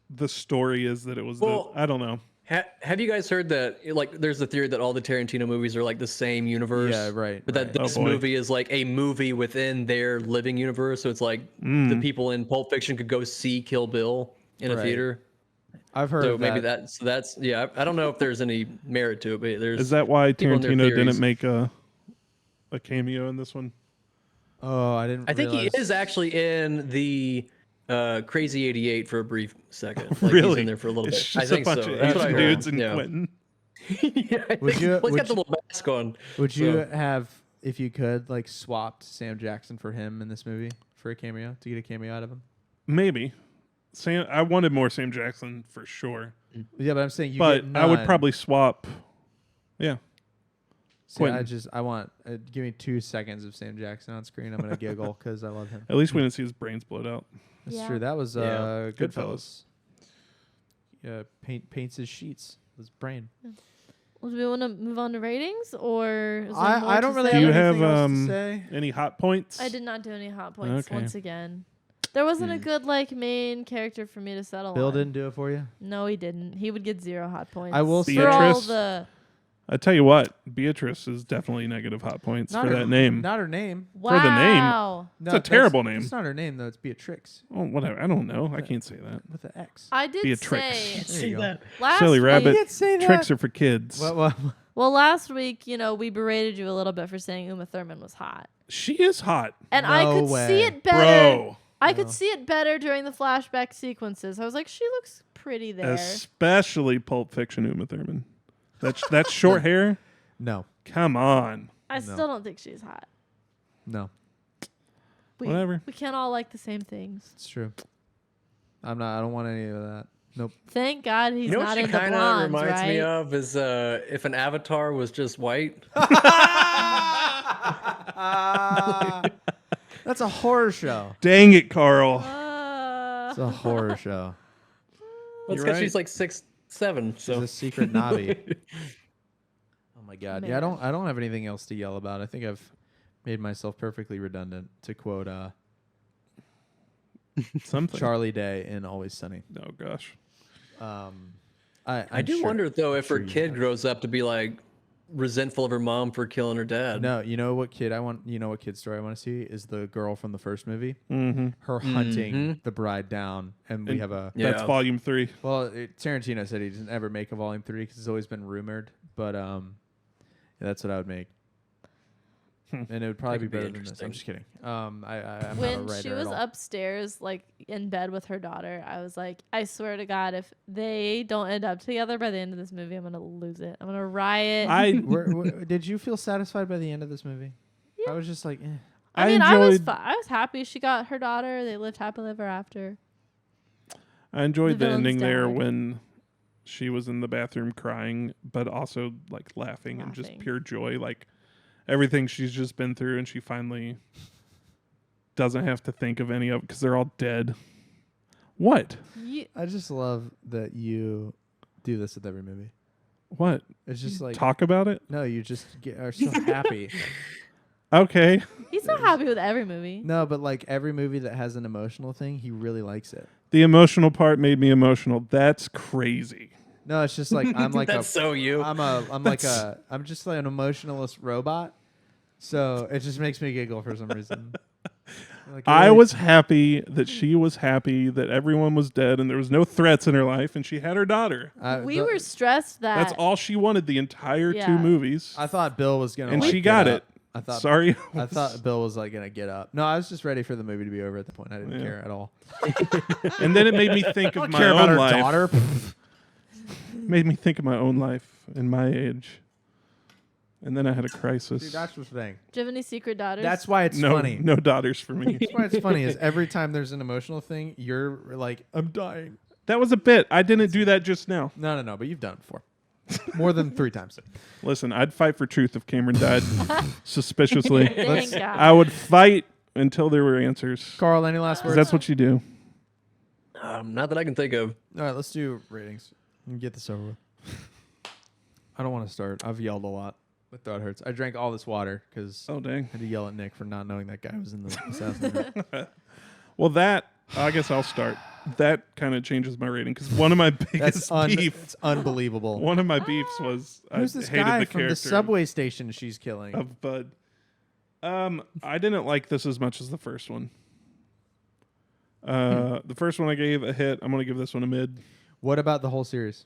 the story is that it was I don't know. Have you guys heard that? Like, there's the theory that all the Tarantino movies are like the same universe. Yeah, right, But that right. this Oh, boy. movie is like a movie within their living universe. So it's like the people in Pulp Fiction could go see Kill Bill in a Right. theater. I've heard So of maybe that. that's yeah. I don't know if there's any merit to it, but there's. Is that why people in their Tarantino theories. didn't make a cameo in this one? Oh, I didn't I think realize. he is actually in the Crazy 88 for a brief second. Like Really? He's in there for a little It's bit. just I think a bunch so. of That's what I Asian heard. dudes in Yeah. Quentin. Yeah, I Would think- you- well, he's would got the little mask on. Would you so- have, if you could, like swapped Sam Jackson for him in this movie for a cameo to get a cameo out of him? Maybe. I wanted more Sam Jackson for sure. Yeah, but I'm saying you But get I would none. probably swap. Yeah. See, Quentin. I want give me 2 seconds of Sam Jackson on screen. I'm gonna giggle because I love him. At least we didn't see his brains blowed out. That's Yeah. true. That was Yeah. Goodfellas. Yeah, paints his sheets with his brain. Well, do we want to move on to ratings, or is there more I don't to really say? Do you have have anything else to say. any hot points? I did not do any hot points Okay. once again. There wasn't a good like main character for me to settle Bill on. didn't do it for you. No, he didn't. He would get 0 hot points. I will for say- all Beatrice? the I tell you what, Beatrice is definitely negative hot points Not for her- that name. Not her name. wow. For the name. Wow. No, a terrible name. It's not her name though. It's Beatrix Oh, whatever. I don't know. I can't say that. with an X. I did Beatrix. say There you go. last Silly week. rabbit. can't say that. Tricks are for kids. Well, last week, we berated you a little bit for saying Uma Thurman was hot, She is hot, and I No could way. see it better. bro. I could see it better during the flashback sequences. I was like, she looks pretty there. Especially Pulp Fiction Uma Thurman. That's short hair. No, Come on. I still don't think she's hot. no, Whatever. We can't all like the same things. it's true. I'm not. I don't want any of that. Nope. Thank God he's You know what not she into kind of blondes, reminds right? me of is if an avatar was just white. That's a horror show. Dang it, Carl. It's a horror show. That's You're because right. she's like 6'7". She's So a secret Navi. Oh my god. Yeah, I Man. don't have anything else to yell about. I think I've made myself perfectly redundant to quote Something. Charlie Day in Always Sunny. Oh gosh. I I'm do sure- wonder though if her sure you kid have. grows up to be like resentful of her mom for killing her dad. No, you know what kid story I want to see is the girl from the first movie. Mm-hmm. Her hunting the bride down, and we have a. That's volume 3. Well, Tarantino said he doesn't ever make a volume 3 because it's always been rumored, but that's what I would make. And it would probably be better than this. I'm just kidding. I'm not a When writer she at was all. upstairs, like in bed with her daughter, I was like, I swear to God, if they don't end up together by the end of this movie, I'm gonna lose it. I'm gonna riot. Did you feel satisfied by the end of this movie? Yeah. I was just like, eh. I mean, I was happy she got her daughter. They lived happily ever after. I enjoyed the ending there died. when she was in the bathroom crying, but also like laughing and just pure joy, like everything she's just been through, and she finally doesn't have to think of any of it because they're all dead. What? I just love that you do this with every movie. What? It's just like talk about it. No, you just are so happy. Okay. He's not happy with every movie. No, but like every movie that has an emotional thing, he really likes it. The emotional part made me emotional. That's crazy. No, it's just like I'm like That's so you. I'm just like an emotionless robot. So it just makes me giggle for some reason. Like, I was happy that she was happy that everyone was dead and there was no threats in her life and she had her daughter. We were stressed that That's all she wanted the entire 2 movies. I thought Bill was gonna and like, she got it. I thought Sorry. I thought Bill was like gonna get up. No, I was just ready for the movie to be over at the point. I didn't care at all. And then it made me think of my care own about her life. daughter. Made me think of my own life and my age. And then I had a crisis. Dude, that's the thing. Do you have any secret daughters? That's why it's funny. No daughters for me. That's why it's funny is every time there's an emotional thing, you're like, I'm dying. That was a bit. I didn't do that just now. No, but you've done it before. More than 3 times. Listen, I'd fight for truth if Cameron died suspiciously. Thank God. I would fight until there were answers. Carl, any last 'Cause words? that's what you do. Not that I can think of. All right, let's do ratings and get this over with. I don't want to start. I've yelled a lot. My throat hurts. I drank all this water because Oh, dang. I had to yell at Nick for not knowing that guy was in the assassin. Well, I guess I'll start. That kind of changes my rating because one of my biggest beef. It's unbelievable. One of my beefs was Who's I this hated guy the from the character subway station she's killing? of Bud. I didn't like this as much as the first one. The first one I gave a hit. I'm gonna give this one a mid. What about the whole series?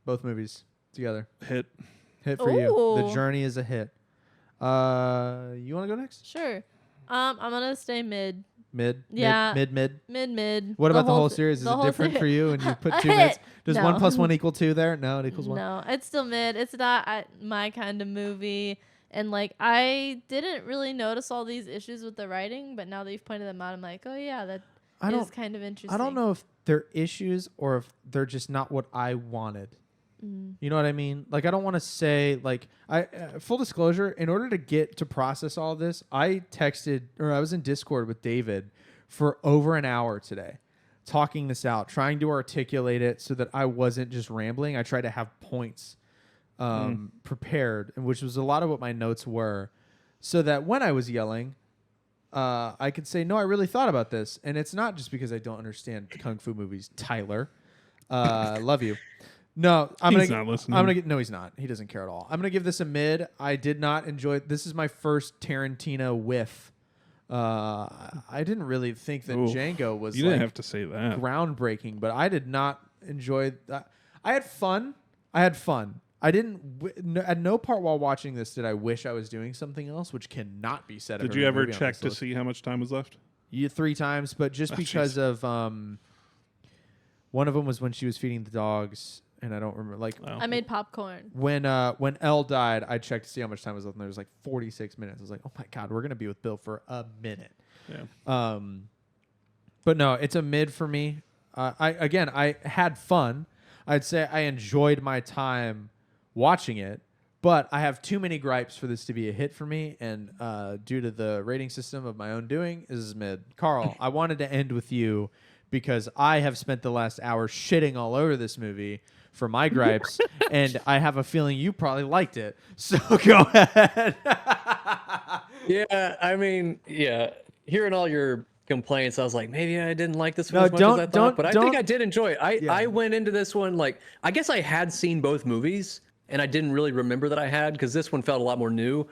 Both movies together. Hit. Hit for you. The Ooh. Journey is a hit. You want to go next? Sure. I'm gonna stay mid. Mid. Yeah. Mid. Mid. What about the whole series? Is the it whole different se- for you? And you put A 2 mids? hit. Does No. 1 + 1 equal 2 there? No, it equals 1. No, it's still mid. It's not my kind of movie. And like I didn't really notice all these issues with the writing, but now that you've pointed them out, I'm like, oh yeah, that is kind of interesting. I don't know if they're issues or if they're just not what I wanted. You know what I mean? Like I don't want to say like I full disclosure, in order to get to process all this, I was in Discord with David for over an hour today, talking this out, trying to articulate it so that I wasn't just rambling. I tried to have points prepared, and which was a lot of what my notes were, so that when I was yelling, I could say, no, I really thought about this. And it's not just because I don't understand Kung Fu movies, Tyler. Love you. No, He's not listening. No, he's not. He doesn't care at all. I'm going to give this a mid. I did not enjoy this is my first Tarantino whiff. I didn't really think that Django was You didn't have to say that. groundbreaking, but I did not enjoy that. I had fun. I didn't. At no part while watching this did I wish I was doing something else, which cannot be said. Did you ever check to see how much time was left? 3 times, but just because of one of them was when she was feeding the dogs, and I don't remember. Like I made popcorn. when Elle died, I checked to see how much time was left, and there was like 46 minutes. I was like, oh my god, we're gonna be with Bill for a minute. Yeah. But no, it's a mid for me. I had fun. I'd say I enjoyed my time watching it, but I have too many gripes for this to be a hit for me, and due to the rating system of my own doing, is mid. Carl, I wanted to end with you because I have spent the last hour shitting all over this movie for my gripes, and I have a feeling you probably liked it. So go ahead. Yeah, I mean, hearing all your complaints, I was like, maybe I didn't like this one No, as much as I don't- thought, but I think don't- I did enjoy it. I went into this one like, I guess I had seen both movies, and I didn't really remember that I had because this one felt a lot more new.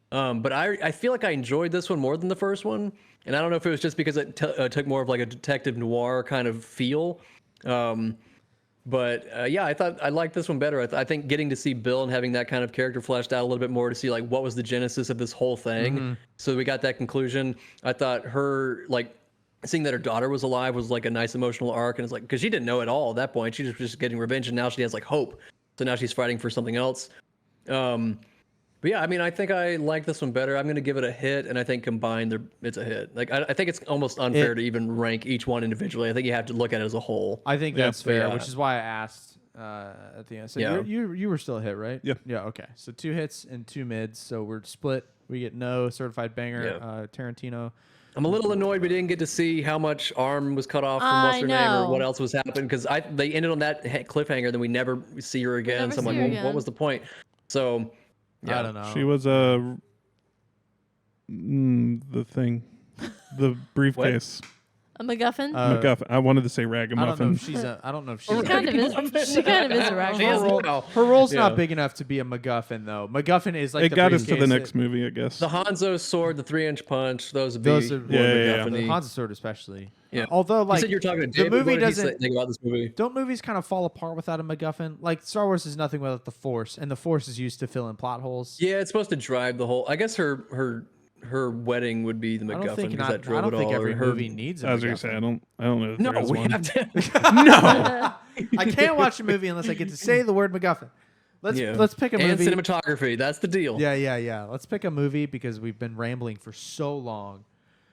But I feel like I enjoyed this one more than the first one, and I don't know if it was just because it took more of like a detective noir kind of feel. But yeah, I liked this one better. I think getting to see Bill and having that kind of character fleshed out a little bit more to see like what was the genesis of this whole thing. So we got that conclusion. I thought her like seeing that her daughter was alive was like a nice emotional arc, and it's like because she didn't know at all at that point. She was just getting revenge, and now she has like hope. So now she's fighting for something else. But yeah, I mean, I think I like this one better. I'm going to give it a hit, and I think combined, it's a hit. Like, I think it's almost unfair to even rank each one individually. I think you have to look at it as a whole. I think that's fair, which is why I asked at the end. So you were still a hit, right? Yeah. Yeah. Okay. So 2 hits and 2 mids. So we're split. We get no certified banger. Tarantino. I'm a little annoyed we didn't get to see how much arm was cut off from what's her name or what else was happening because they ended on that cliffhanger, then we never see her again. So I'm like, well, what was the point? So. Yeah. I don't know. She was the thing, the briefcase. A MacGuffin? MacGuffin. I wanted to say ragamuffin. I don't know if she's. She kind of is. She kind of is a ragamuffin. Her role's not big enough to be a MacGuffin, though. MacGuffin is like it got us to the next movie, I guess. The Hanzo sword, the 3-inch punch, those would be the Hanzo sword especially. Yeah. Although, like, you said you're talking to David, the movie doesn't think about this movie. Don't movies kind of fall apart without a MacGuffin? Like Star Wars is nothing without the Force, and the Force is used to fill in plot holes. Yeah, it's supposed to drive the whole. I guess her wedding would be the MacGuffin because that drove it all. I don't think every movie needs a MacGuffin. As you say, I don't know. If no, we one. have to. No, I can't watch a movie unless I get to say the word MacGuffin. Let's pick a movie. And cinematography, that's the deal. Yeah. Let's pick a movie because we've been rambling for so long.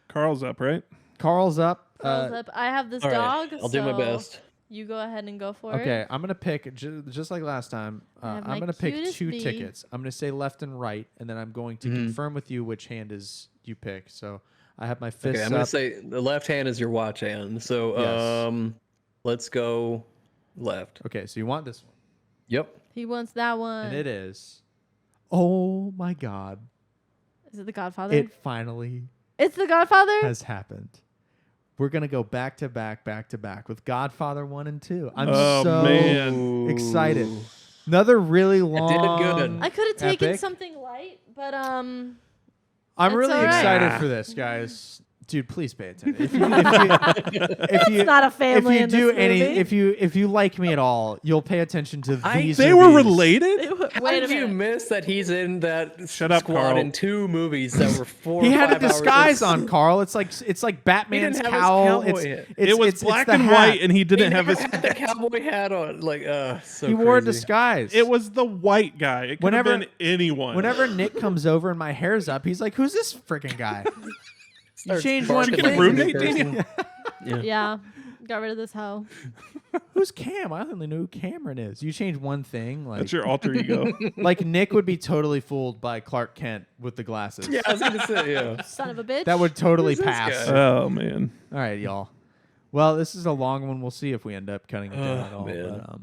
Carl's up, right? Carl's up. I have this all dog. Right, I'll do my best. You go ahead and go for it. Okay, I'm gonna pick just like last time. I'm gonna pick 2 tickets. I'm gonna say left and right, and then I'm going to confirm with you which hand is you pick. So I have my fist. Okay, I'm gonna say the left hand is your watch hand. So yes. Let's go left. Okay, so you want this one? Yep. He wants that one. And it is. Oh my God! Is it The Godfather? It finally. It's The Godfather. Has happened. We're gonna go back to back with Godfather 1 and 2. I'm so excited. Another really long. It did good. I could have taken epic. something light, but I'm it's really all right. excited for this, guys. Dude, please pay attention. If you it's not a family. If you if you like me at all, you'll pay attention to these. They movies. were related. How did you miss that he's in that Shut up, squad Carl. in 2 movies that were 4 He or 5 had a disguise hours? on, Carl. It's like Batman's didn't have his cowl. cowboy hat. It was it's black the and hat. white, and he didn't have his. had the cowboy hat on. Like, so he wore a crazy. disguise. It was the white guy. It could have been anyone. Whenever Nick comes over and my hair's up, he's like, "Who's this freaking guy?" You change one barking thing. at roommate, the person. Danielle? Yeah, got rid of this hoe. Who's Cam? I only know who Cameron is. You change one thing, like That's your alter ego. like Nick would be totally fooled by Clark Kent with the glasses. Yeah, I was gonna say, yeah. Son of a bitch. That would totally Who's this pass. guy? Oh man. All right, y'all. Well, this is a long one. We'll see if we end up cutting it down at all. man. But,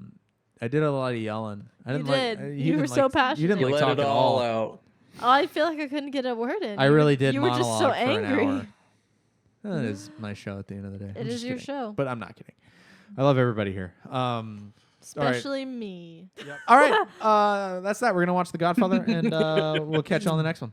I did a lot of yelling. I didn't did. You were so passionate. You didn't You like let talking it at all all. out. Oh, I feel like I couldn't get a word in. I really did. You were just so monologue for angry. an hour. That is my show at the end of the day. It is your show. But I'm not kidding. I love everybody here. Especially me. All right. That's that. We're going to watch The Godfather, and we'll catch you on the next one.